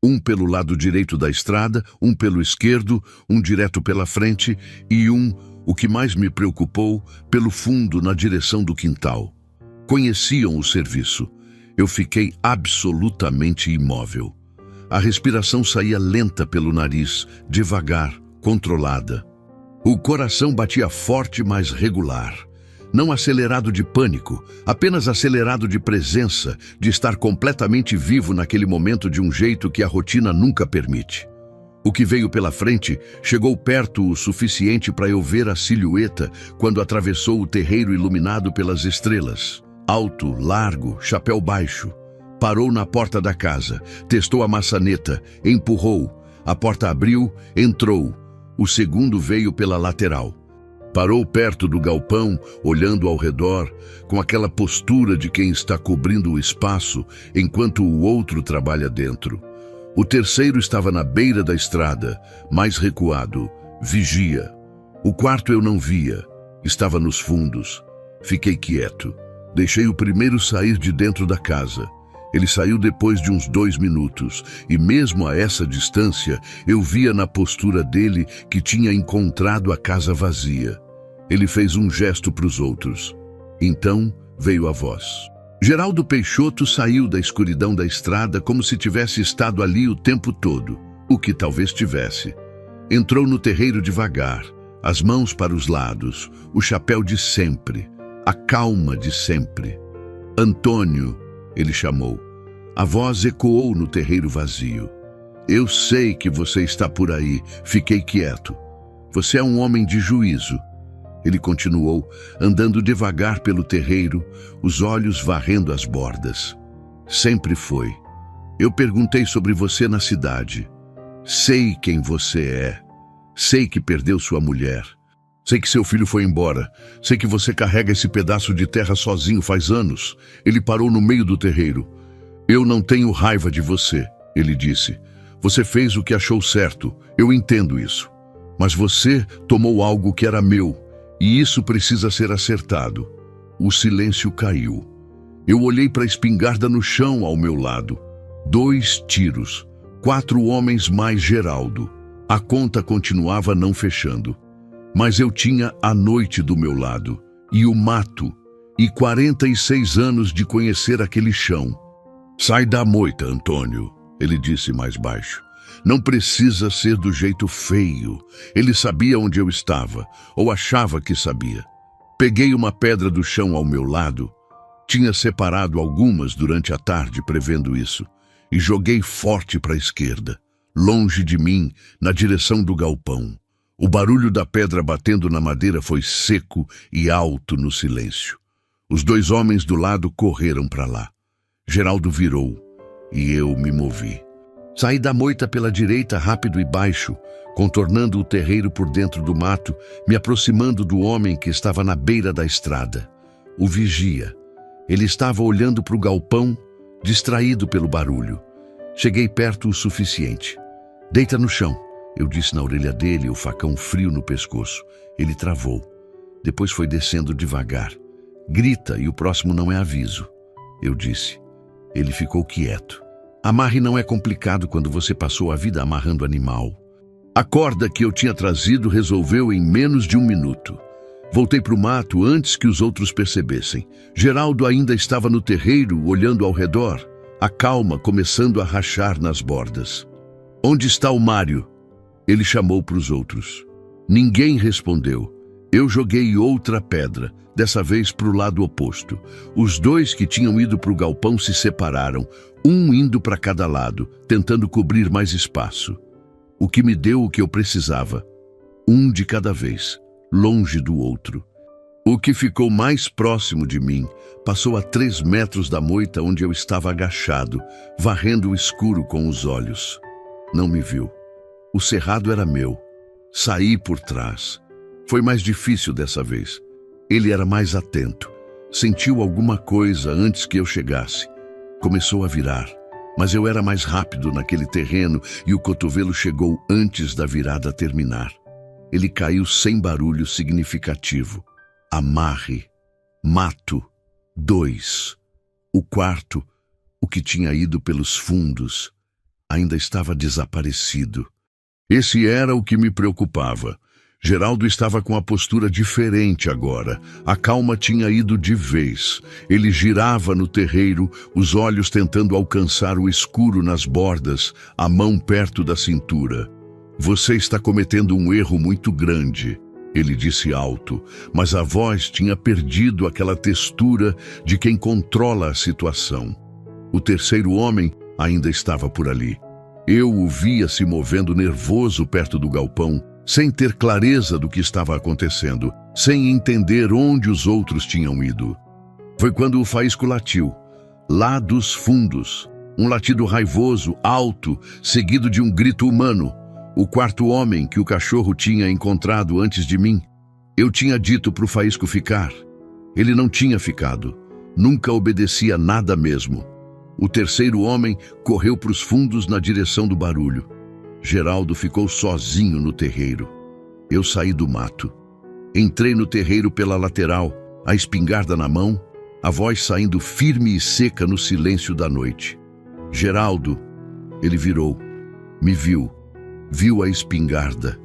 Um pelo lado direito da estrada, um pelo esquerdo, um direto pela frente e um, o que mais me preocupou, pelo fundo na direção do quintal. Conheciam o serviço. Eu fiquei absolutamente imóvel. A respiração saía lenta pelo nariz, devagar, controlada. O coração batia forte, mas regular. Não acelerado de pânico, apenas acelerado de presença, de estar completamente vivo naquele momento de um jeito que a rotina nunca permite. O que veio pela frente chegou perto o suficiente para eu ver a silhueta quando atravessou o terreiro iluminado pelas estrelas. Alto, largo, chapéu baixo. Parou na porta da casa, testou a maçaneta, empurrou. A porta abriu, entrou. O segundo veio pela lateral. Parou perto do galpão, olhando ao redor, com aquela postura de quem está cobrindo o espaço, enquanto o outro trabalha dentro. O terceiro estava na beira da estrada, mais recuado, vigia. O quarto eu não via, estava nos fundos. Fiquei quieto. Deixei o primeiro sair de dentro da casa. Ele saiu depois de uns 2 minutos, e mesmo a essa distância, eu via na postura dele que tinha encontrado a casa vazia. Ele fez um gesto para os outros. Então veio a voz. Geraldo Peixoto saiu da escuridão da estrada como se tivesse estado ali o tempo todo, o que talvez tivesse. Entrou no terreiro devagar, as mãos para os lados, o chapéu de sempre, a calma de sempre. Antônio, ele chamou. A voz ecoou no terreiro vazio. Eu sei que você está por aí. Fiquei quieto. Você é um homem de juízo. Ele continuou, andando devagar pelo terreiro, os olhos varrendo as bordas. Sempre foi. Eu perguntei sobre você na cidade. Sei quem você é. Sei que perdeu sua mulher. Sei que seu filho foi embora. Sei que você carrega esse pedaço de terra sozinho faz anos. Ele parou no meio do terreiro. Eu não tenho raiva de você, ele disse. Você fez o que achou certo. Eu entendo isso. Mas você tomou algo que era meu. E isso precisa ser acertado. O silêncio caiu. Eu olhei para a espingarda no chão ao meu lado. 2 tiros. 4 homens mais Geraldo. A conta continuava não fechando. Mas eu tinha a noite do meu lado, e o mato, e 46 anos de conhecer aquele chão. Sai da moita, Antônio, ele disse mais baixo. Não precisa ser do jeito feio. Ele sabia onde eu estava, ou achava que sabia. Peguei uma pedra do chão ao meu lado. Tinha separado algumas durante a tarde prevendo isso, e joguei forte para a esquerda, longe de mim, na direção do galpão. O barulho da pedra batendo na madeira foi seco e alto no silêncio. Os 2 homens do lado correram para lá. Geraldo virou e eu me movi. Saí da moita pela direita rápido e baixo, contornando o terreiro por dentro do mato, me aproximando do homem que estava na beira da estrada. O vigia. Ele estava olhando para o galpão, distraído pelo barulho. Cheguei perto o suficiente. Deita no chão. Eu disse na orelha dele, o facão frio no pescoço. Ele travou. Depois foi descendo devagar. Grita e o próximo não é aviso. Eu disse. Ele ficou quieto. Amarre não é complicado quando você passou a vida amarrando animal. A corda que eu tinha trazido resolveu em menos de 1 minuto. Voltei para o mato antes que os outros percebessem. Geraldo ainda estava no terreiro, olhando ao redor, a calma começando a rachar nas bordas. Onde está o Mário? Ele chamou para os outros. Ninguém respondeu. Eu joguei outra pedra, dessa vez para o lado oposto. Os 2 que tinham ido para o galpão se separaram, um indo para cada lado, tentando cobrir mais espaço. O que me deu o que eu precisava. Um de cada vez, longe do outro. O que ficou mais próximo de mim passou a 3 metros da moita onde eu estava agachado, varrendo o escuro com os olhos. Não me viu. O cerrado era meu. Saí por trás. Foi mais difícil dessa vez. Ele era mais atento. Sentiu alguma coisa antes que eu chegasse. Começou a virar, mas eu era mais rápido naquele terreno e o cotovelo chegou antes da virada terminar. Ele caiu sem barulho significativo. Amarre. Mato. 2. O quarto, o que tinha ido pelos fundos, ainda estava desaparecido. Esse era o que me preocupava. Geraldo estava com a postura diferente agora. A calma tinha ido de vez. Ele girava no terreiro, os olhos tentando alcançar o escuro nas bordas, a mão perto da cintura. Você está cometendo um erro muito grande, ele disse alto, mas a voz tinha perdido aquela textura de quem controla a situação. O terceiro homem ainda estava por ali. Eu o via se movendo nervoso perto do galpão, sem ter clareza do que estava acontecendo, sem entender onde os outros tinham ido. Foi quando o faísco latiu, lá dos fundos, um latido raivoso, alto, seguido de um grito humano. O quarto homem que o cachorro tinha encontrado antes de mim. Eu tinha dito para o faísco ficar. Ele não tinha ficado. Nunca obedecia nada mesmo. O terceiro homem correu para os fundos na direção do barulho. Geraldo ficou sozinho no terreiro. Eu saí do mato. Entrei no terreiro pela lateral, a espingarda na mão, a voz saindo firme e seca no silêncio da noite. Geraldo, ele virou, me viu, viu a espingarda.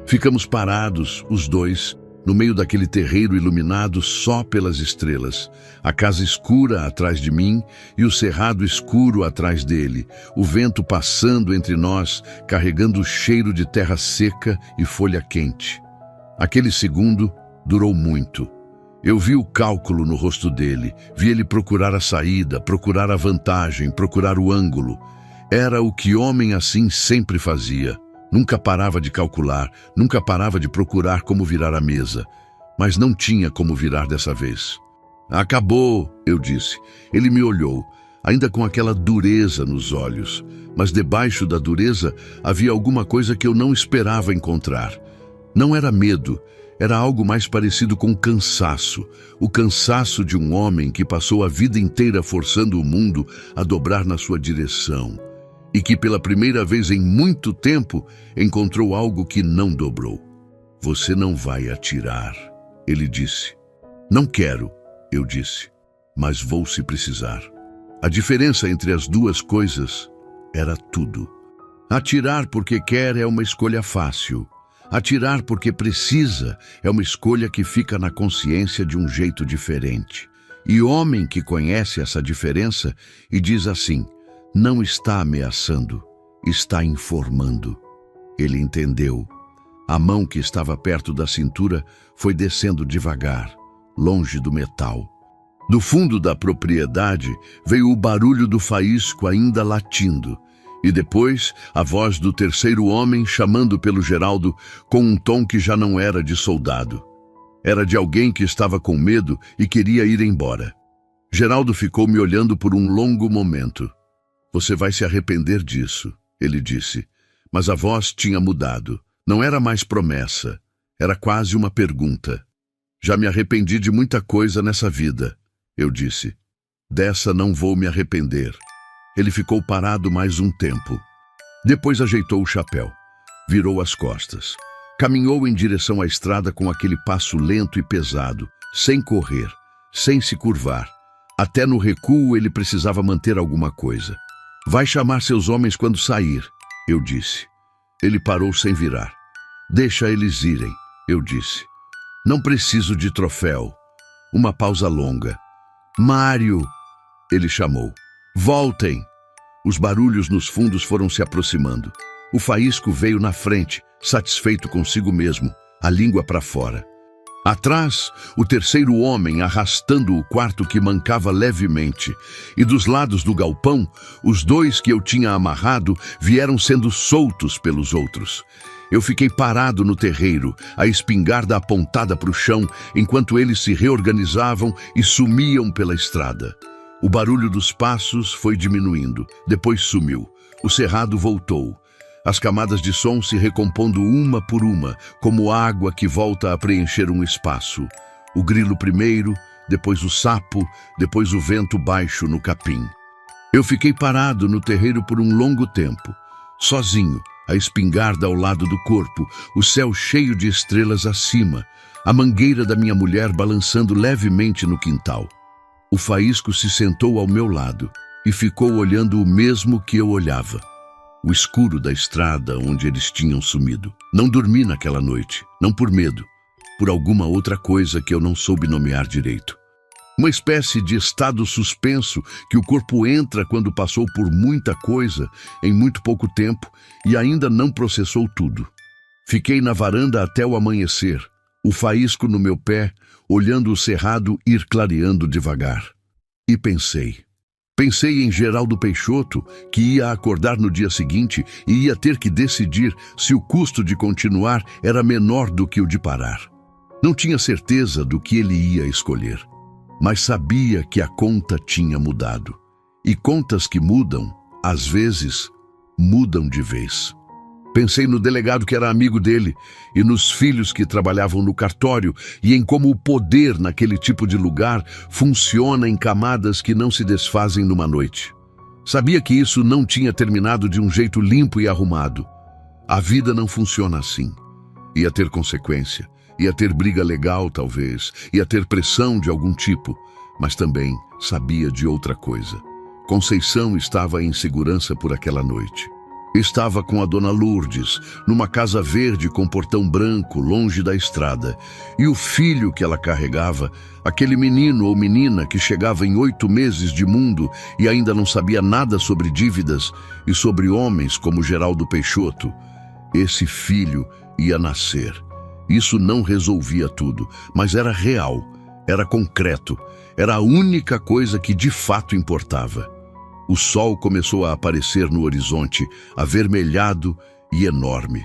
Ficamos parados, os dois, no meio daquele terreiro iluminado só pelas estrelas, a casa escura atrás de mim e o cerrado escuro atrás dele, o vento passando entre nós, carregando o cheiro de terra seca e folha quente. Aquele segundo durou muito. Eu vi o cálculo no rosto dele, vi ele procurar a saída, procurar a vantagem, procurar o ângulo. Era o que homem assim sempre fazia. Nunca parava de calcular, nunca parava de procurar como virar a mesa. Mas não tinha como virar dessa vez. Acabou, eu disse. Ele me olhou, ainda com aquela dureza nos olhos. Mas debaixo da dureza havia alguma coisa que eu não esperava encontrar. Não era medo, era algo mais parecido com cansaço. O cansaço de um homem que passou a vida inteira forçando o mundo a dobrar na sua direção. E que pela primeira vez em muito tempo encontrou algo que não dobrou. Você não vai atirar, ele disse. Não quero, eu disse, mas vou se precisar. A diferença entre as duas coisas era tudo. Atirar porque quer é uma escolha fácil. Atirar porque precisa é uma escolha que fica na consciência de um jeito diferente. E homem que conhece essa diferença e diz assim: não está ameaçando, está informando. Ele entendeu. A mão que estava perto da cintura foi descendo devagar, longe do metal. Do fundo da propriedade veio o barulho do faísco ainda latindo, e depois a voz do terceiro homem chamando pelo Geraldo com um tom que já não era de soldado. Era de alguém que estava com medo e queria ir embora. Geraldo ficou me olhando por um longo momento. Você vai se arrepender disso, ele disse. Mas a voz tinha mudado. Não era mais promessa. Era quase uma pergunta. Já me arrependi de muita coisa nessa vida, eu disse. Dessa não vou me arrepender. Ele ficou parado mais um tempo. Depois ajeitou o chapéu. Virou as costas. Caminhou em direção à estrada com aquele passo lento e pesado, sem correr, sem se curvar. Até no recuo ele precisava manter alguma coisa. Vai chamar seus homens quando sair, eu disse. Ele parou sem virar. Deixa eles irem, eu disse. Não preciso de troféu. Uma pausa longa. Mário, ele chamou. Voltem. Os barulhos nos fundos foram se aproximando. O faísco veio na frente, satisfeito consigo mesmo, a língua para fora. Atrás, o terceiro homem arrastando o quarto que mancava levemente, e dos lados do galpão, os dois que eu tinha amarrado vieram sendo soltos pelos outros. Eu fiquei parado no terreiro, a espingarda apontada para o chão, enquanto eles se reorganizavam e sumiam pela estrada. O barulho dos passos foi diminuindo, depois sumiu. O cerrado voltou. As camadas de som se recompondo uma por uma, como água que volta a preencher um espaço. O grilo primeiro, depois o sapo, depois o vento baixo no capim. Eu fiquei parado no terreiro por um longo tempo, sozinho, a espingarda ao lado do corpo, o céu cheio de estrelas acima, a mangueira da minha mulher balançando levemente no quintal. O faísco se sentou ao meu lado e ficou olhando o mesmo que eu olhava. O escuro da estrada onde eles tinham sumido. Não dormi naquela noite, não por medo, por alguma outra coisa que eu não soube nomear direito. Uma espécie de estado suspenso que o corpo entra quando passou por muita coisa em muito pouco tempo e ainda não processou tudo. Fiquei na varanda até o amanhecer, o faísco no meu pé, olhando o cerrado ir clareando devagar. E pensei em Geraldo Peixoto, que ia acordar no dia seguinte e ia ter que decidir se o custo de continuar era menor do que o de parar. Não tinha certeza do que ele ia escolher, mas sabia que a conta tinha mudado. E contas que mudam, às vezes, mudam de vez. Pensei no delegado que era amigo dele e nos filhos que trabalhavam no cartório e em como o poder naquele tipo de lugar funciona em camadas que não se desfazem numa noite. Sabia que isso não tinha terminado de um jeito limpo e arrumado. A vida não funciona assim. Ia ter consequência, ia ter briga legal talvez, ia ter pressão de algum tipo, mas também sabia de outra coisa. Conceição estava em segurança por aquela noite. Estava com a dona Lourdes, numa casa verde com portão branco, longe da estrada. E o filho que ela carregava, aquele menino ou menina que chegava em 8 meses de mundo e ainda não sabia nada sobre dívidas e sobre homens como Geraldo Peixoto. Esse filho ia nascer. Isso não resolvia tudo, mas era real, era concreto, era a única coisa que de fato importava. O sol começou a aparecer no horizonte, avermelhado e enorme.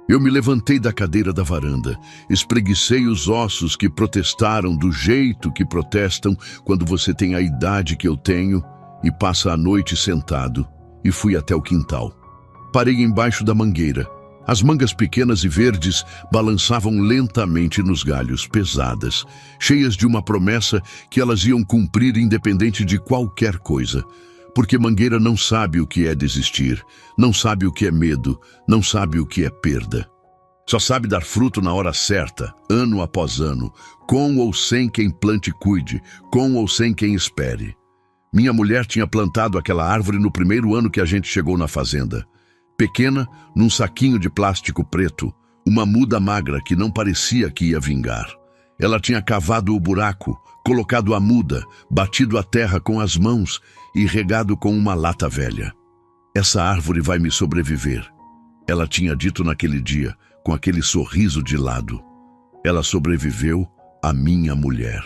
Eu me levantei da cadeira da varanda, espreguicei os ossos que protestaram do jeito que protestam quando você tem a idade que eu tenho e passa a noite sentado, e fui até o quintal. Parei embaixo da mangueira. As mangas pequenas e verdes balançavam lentamente nos galhos, pesadas, cheias de uma promessa que elas iam cumprir independente de qualquer coisa. Porque mangueira não sabe o que é desistir, não sabe o que é medo, não sabe o que é perda. Só sabe dar fruto na hora certa, ano após ano, com ou sem quem plante e cuide, com ou sem quem espere. Minha mulher tinha plantado aquela árvore no primeiro ano que a gente chegou na fazenda. Pequena, num saquinho de plástico preto, uma muda magra que não parecia que ia vingar. Ela tinha cavado o buraco, colocado a muda, batido a terra com as mãos e regado com uma lata velha. Essa árvore vai me sobreviver, ela tinha dito naquele dia, com aquele sorriso de lado. Ela sobreviveu à minha mulher.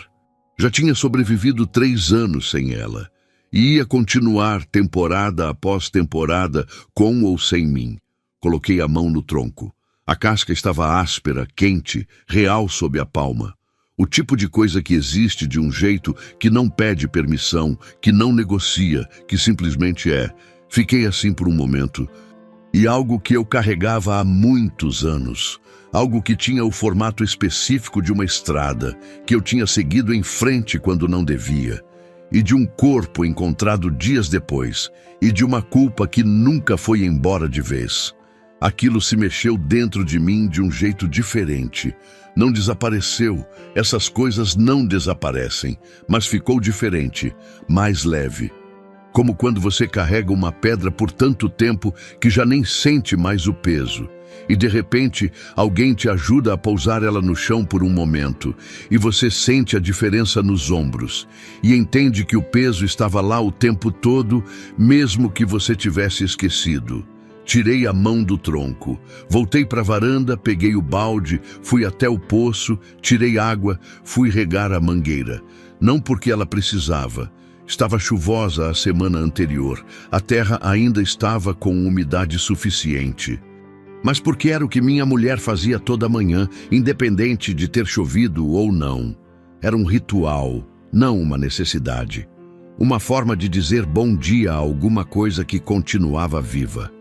Já tinha sobrevivido 3 anos sem ela, e ia continuar temporada após temporada, com ou sem mim. Coloquei a mão no tronco. A casca estava áspera, quente, real sob a palma. O tipo de coisa que existe de um jeito que não pede permissão, que não negocia, que simplesmente é. Fiquei assim por um momento. E algo que eu carregava há muitos anos. Algo que tinha o formato específico de uma estrada, que eu tinha seguido em frente quando não devia. E de um corpo encontrado dias depois. E de uma culpa que nunca foi embora de vez. Aquilo se mexeu dentro de mim de um jeito diferente. Não desapareceu, essas coisas não desaparecem, mas ficou diferente, mais leve. Como quando você carrega uma pedra por tanto tempo que já nem sente mais o peso. E de repente, alguém te ajuda a pousar ela no chão por um momento, e você sente a diferença nos ombros, e entende que o peso estava lá o tempo todo, mesmo que você tivesse esquecido. Tirei a mão do tronco, voltei para a varanda, peguei o balde, fui até o poço, tirei água, fui regar a mangueira. Não porque ela precisava. Estava chuvosa a semana anterior, a terra ainda estava com umidade suficiente. Mas porque era o que minha mulher fazia toda manhã, independente de ter chovido ou não. Era um ritual, não uma necessidade. Uma forma de dizer bom dia a alguma coisa que continuava viva.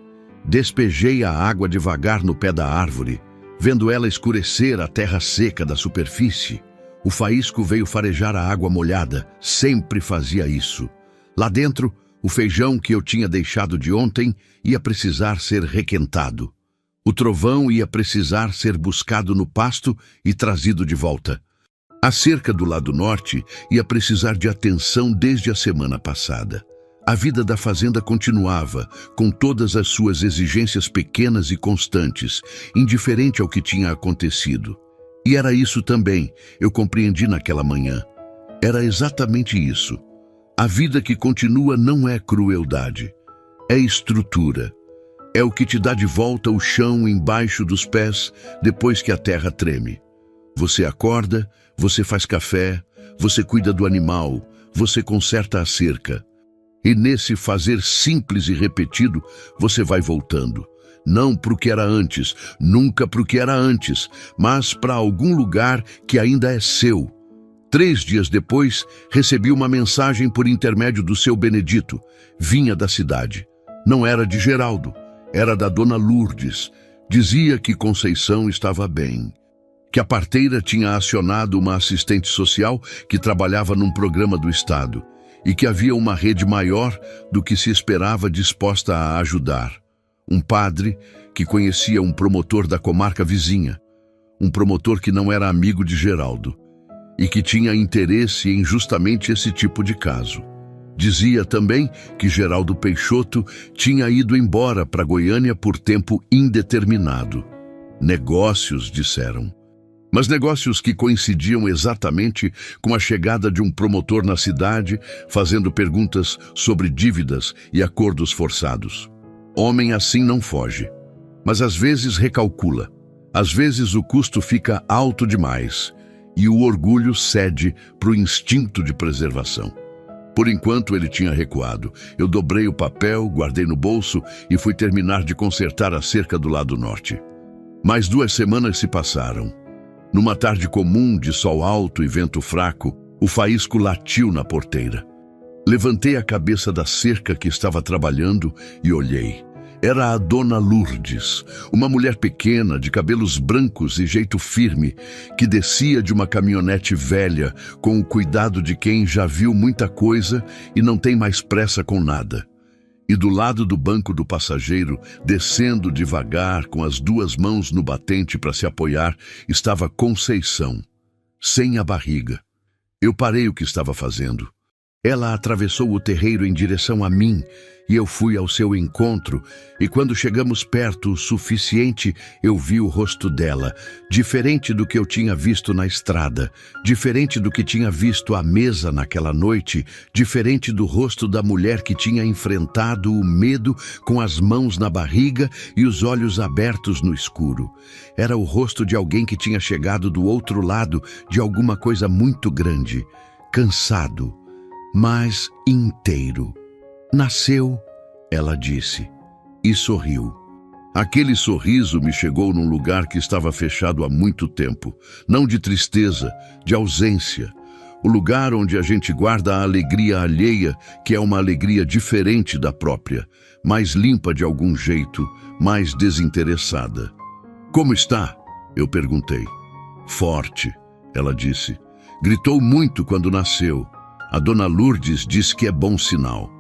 Despejei a água devagar no pé da árvore, vendo ela escurecer a terra seca da superfície. O faísco veio farejar a água molhada, sempre fazia isso. Lá dentro, o feijão que eu tinha deixado de ontem ia precisar ser requentado. O trovão ia precisar ser buscado no pasto e trazido de volta. A cerca do lado norte ia precisar de atenção desde a semana passada. A vida da fazenda continuava, com todas as suas exigências pequenas e constantes, indiferente ao que tinha acontecido. E era isso também, eu compreendi naquela manhã. Era exatamente isso. A vida que continua não é crueldade, é estrutura. É o que te dá de volta o chão embaixo dos pés depois que a terra treme. Você acorda, você faz café, você cuida do animal, você conserta a cerca. E nesse fazer simples e repetido, você vai voltando. Não para o que era antes, nunca para o que era antes, mas para algum lugar que ainda é seu. 3 dias depois, recebi uma mensagem por intermédio do seu Benedito. Vinha da cidade. Não era de Geraldo, era da dona Lourdes. Dizia que Conceição estava bem. Que a parteira tinha acionado uma assistente social que trabalhava num programa do Estado. E que havia uma rede maior do que se esperava disposta a ajudar. Um padre que conhecia um promotor da comarca vizinha, um promotor que não era amigo de Geraldo e que tinha interesse em justamente esse tipo de caso. Dizia também que Geraldo Peixoto tinha ido embora para Goiânia por tempo indeterminado. Negócios, disseram. Mas negócios que coincidiam exatamente com a chegada de um promotor na cidade, fazendo perguntas sobre dívidas e acordos forçados. Homem assim não foge, mas às vezes recalcula. Às vezes o custo fica alto demais e o orgulho cede para o instinto de preservação. Por enquanto ele tinha recuado. Eu dobrei o papel, guardei no bolso e fui terminar de consertar a cerca do lado norte. Mais 2 semanas se passaram. Numa tarde comum, de sol alto e vento fraco, o faísco latiu na porteira. Levantei a cabeça da cerca que estava trabalhando e olhei. Era a dona Lourdes, uma mulher pequena, de cabelos brancos e jeito firme, que descia de uma caminhonete velha, com o cuidado de quem já viu muita coisa e não tem mais pressa com nada. E do lado do banco do passageiro, descendo devagar, com as 2 mãos no batente para se apoiar, estava Conceição, sem a barriga. Eu parei o que estava fazendo. Ela atravessou o terreiro em direção a mim e eu fui ao seu encontro, e quando chegamos perto o suficiente, eu vi o rosto dela, diferente do que eu tinha visto na estrada, diferente do que tinha visto à mesa naquela noite, diferente do rosto da mulher que tinha enfrentado o medo com as mãos na barriga e os olhos abertos no escuro. Era o rosto de alguém que tinha chegado do outro lado de alguma coisa muito grande, cansado, mas inteiro. Nasceu, ela disse, e sorriu. Aquele sorriso me chegou num lugar que estava fechado há muito tempo, não de tristeza, de ausência. O lugar onde a gente guarda a alegria alheia, que é uma alegria diferente da própria, mais limpa de algum jeito, mais desinteressada. Como está? Eu perguntei. Forte, ela disse. Gritou muito quando nasceu. A dona Lourdes diz que é bom sinal.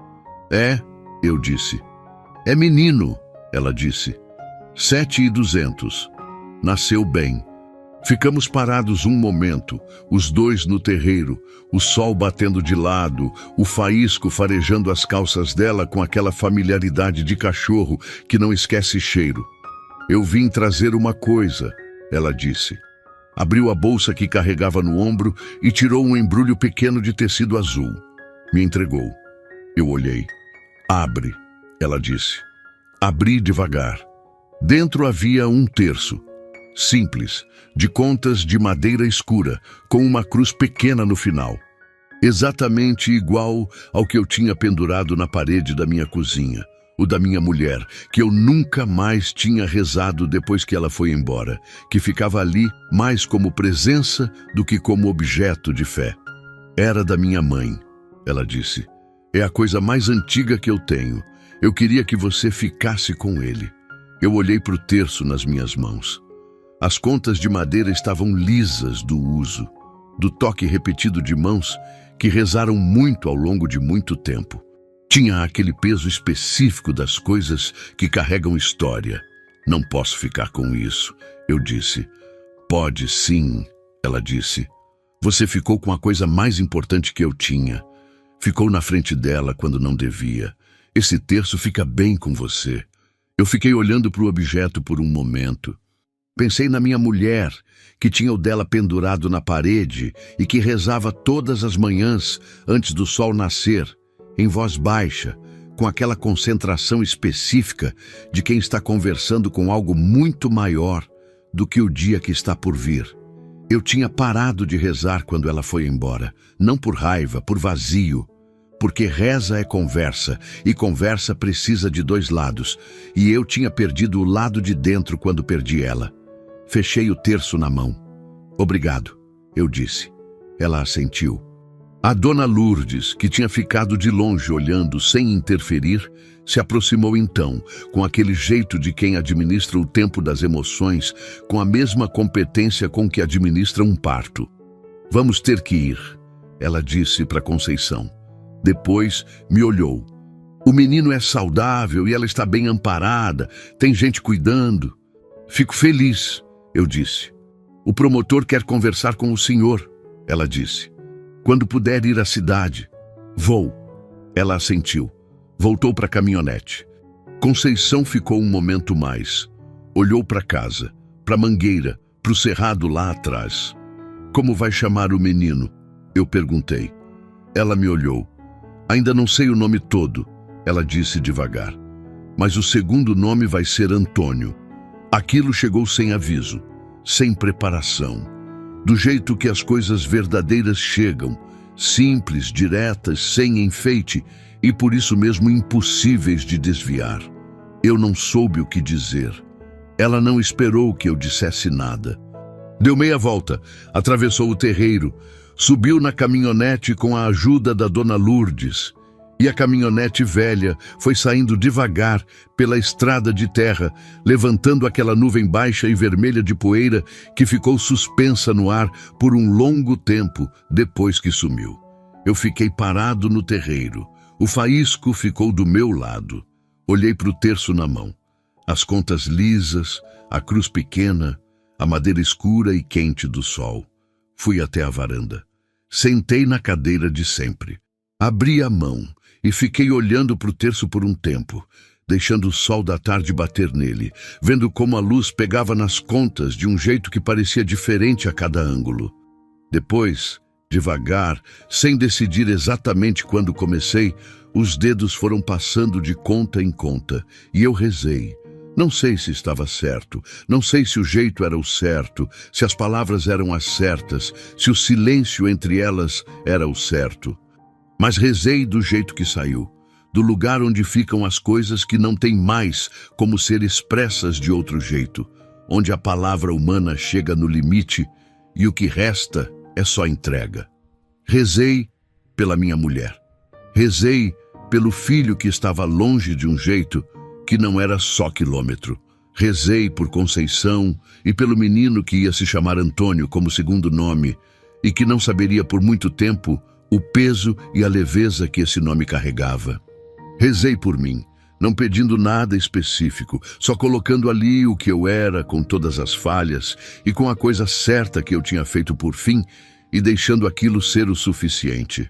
É, eu disse. É menino, ela disse. 7,200. Nasceu bem. Ficamos parados um momento, os 2 no terreiro, o sol batendo de lado, o faísco farejando as calças dela com aquela familiaridade de cachorro que não esquece cheiro. Eu vim trazer uma coisa, ela disse. Abriu a bolsa que carregava no ombro e tirou um embrulho pequeno de tecido azul. Me entregou. Eu olhei. Abre, ela disse. Abri devagar. Dentro havia um terço. Simples, de contas de madeira escura, com uma cruz pequena no final. Exatamente igual ao que eu tinha pendurado na parede da minha cozinha, o da minha mulher, que eu nunca mais tinha rezado depois que ela foi embora, que ficava ali mais como presença do que como objeto de fé. Era da minha mãe, ela disse. É a coisa mais antiga que eu tenho. Eu queria que você ficasse com ele. Eu olhei para o terço nas minhas mãos. As contas de madeira estavam lisas do uso. do toque repetido de mãos que rezaram muito ao longo de muito tempo. Tinha aquele peso específico das coisas que carregam história. Não posso ficar com isso, eu disse. Pode sim, ela disse. Você ficou com a coisa mais importante que eu tinha. Ficou na frente dela quando não devia. Esse terço fica bem com você. Eu fiquei olhando para o objeto por um momento. Pensei na minha mulher, que tinha o dela pendurado na parede e que rezava todas as manhãs antes do sol nascer, em voz baixa, com aquela concentração específica de quem está conversando com algo muito maior do que o dia que está por vir. Eu tinha parado de rezar quando ela foi embora, não por raiva, por vazio, porque reza é conversa, e conversa precisa de dois lados, e eu tinha perdido o lado de dentro quando perdi ela. Fechei o terço na mão. Obrigado, eu disse. Ela assentiu. A dona Lourdes, que tinha ficado de longe olhando sem interferir, se aproximou então, com aquele jeito de quem administra o tempo das emoções, com a mesma competência com que administra um parto. Vamos ter que ir, ela disse para Conceição. Depois me olhou. O menino é saudável e ela está bem amparada, tem gente cuidando. Fico feliz, eu disse. O promotor quer conversar com o senhor, ela disse. Quando puder ir à cidade. Vou. Ela assentiu. Voltou para a caminhonete. Conceição ficou um momento mais. Olhou para casa, para a mangueira, para o cerrado lá atrás. Como vai chamar o menino? Eu perguntei. Ela me olhou. Ainda não sei o nome todo, ela disse devagar. Mas o segundo nome vai ser Antônio. Aquilo chegou sem aviso, sem preparação. Do jeito que as coisas verdadeiras chegam, simples, diretas, sem enfeite e por isso mesmo impossíveis de desviar. Eu não soube o que dizer. Ela não esperou que eu dissesse nada. Deu meia volta, atravessou o terreiro, subiu na caminhonete com a ajuda da dona Lourdes. E a caminhonete velha foi saindo devagar pela estrada de terra, levantando aquela nuvem baixa e vermelha de poeira que ficou suspensa no ar por um longo tempo depois que sumiu. Eu fiquei parado no terreiro. O faísco ficou do meu lado. Olhei para o terço na mão. As contas lisas, a cruz pequena, a madeira escura e quente do sol. Fui até a varanda. Sentei na cadeira de sempre. Abri a mão e fiquei olhando para o terço por um tempo, deixando o sol da tarde bater nele, vendo como a luz pegava nas contas de um jeito que parecia diferente a cada ângulo. Depois, devagar, sem decidir exatamente quando comecei, os dedos foram passando de conta em conta, e eu rezei. Não sei se estava certo, não sei se o jeito era o certo, se as palavras eram as certas, se o silêncio entre elas era o certo. Mas rezei do jeito que saiu, do lugar onde ficam as coisas que não têm mais como ser expressas de outro jeito, onde a palavra humana chega no limite e o que resta é só entrega. Rezei pela minha mulher. Rezei pelo filho que estava longe de um jeito que não era só quilômetro. Rezei por Conceição e pelo menino que ia se chamar Antônio como segundo nome e que não saberia por muito tempo o peso e a leveza que esse nome carregava. Rezei por mim, não pedindo nada específico, só colocando ali o que eu era com todas as falhas e com a coisa certa que eu tinha feito por fim e deixando aquilo ser o suficiente.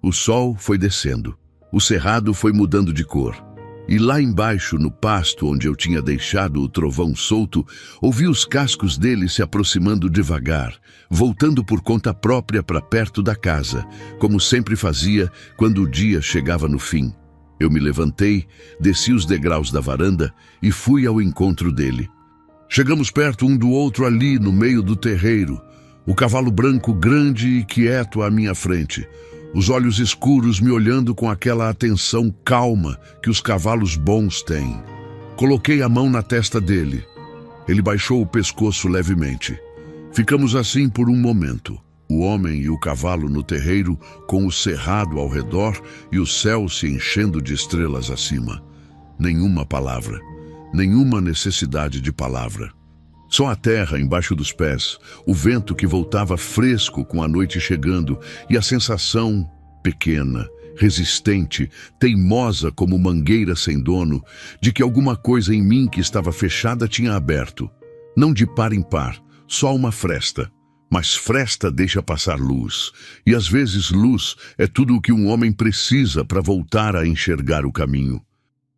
O sol foi descendo, o cerrado foi mudando de cor. E lá embaixo, no pasto onde eu tinha deixado o trovão solto, ouvi os cascos dele se aproximando devagar, voltando por conta própria para perto da casa, como sempre fazia quando o dia chegava no fim. Eu me levantei, desci os degraus da varanda e fui ao encontro dele. Chegamos perto um do outro ali no meio do terreiro, o cavalo branco grande e quieto à minha frente. Os olhos escuros me olhando com aquela atenção calma que os cavalos bons têm. Coloquei a mão na testa dele. Ele baixou o pescoço levemente. Ficamos assim por um momento, o homem e o cavalo no terreiro, com o cerrado ao redor e o céu se enchendo de estrelas acima. Nenhuma palavra, nenhuma necessidade de palavra. Só a terra embaixo dos pés, o vento que voltava fresco com a noite chegando e a sensação pequena, resistente, teimosa como mangueira sem dono, de que alguma coisa em mim que estava fechada tinha aberto. Não de par em par, só uma fresta. Mas fresta deixa passar luz, e às vezes luz é tudo o que um homem precisa para voltar a enxergar o caminho.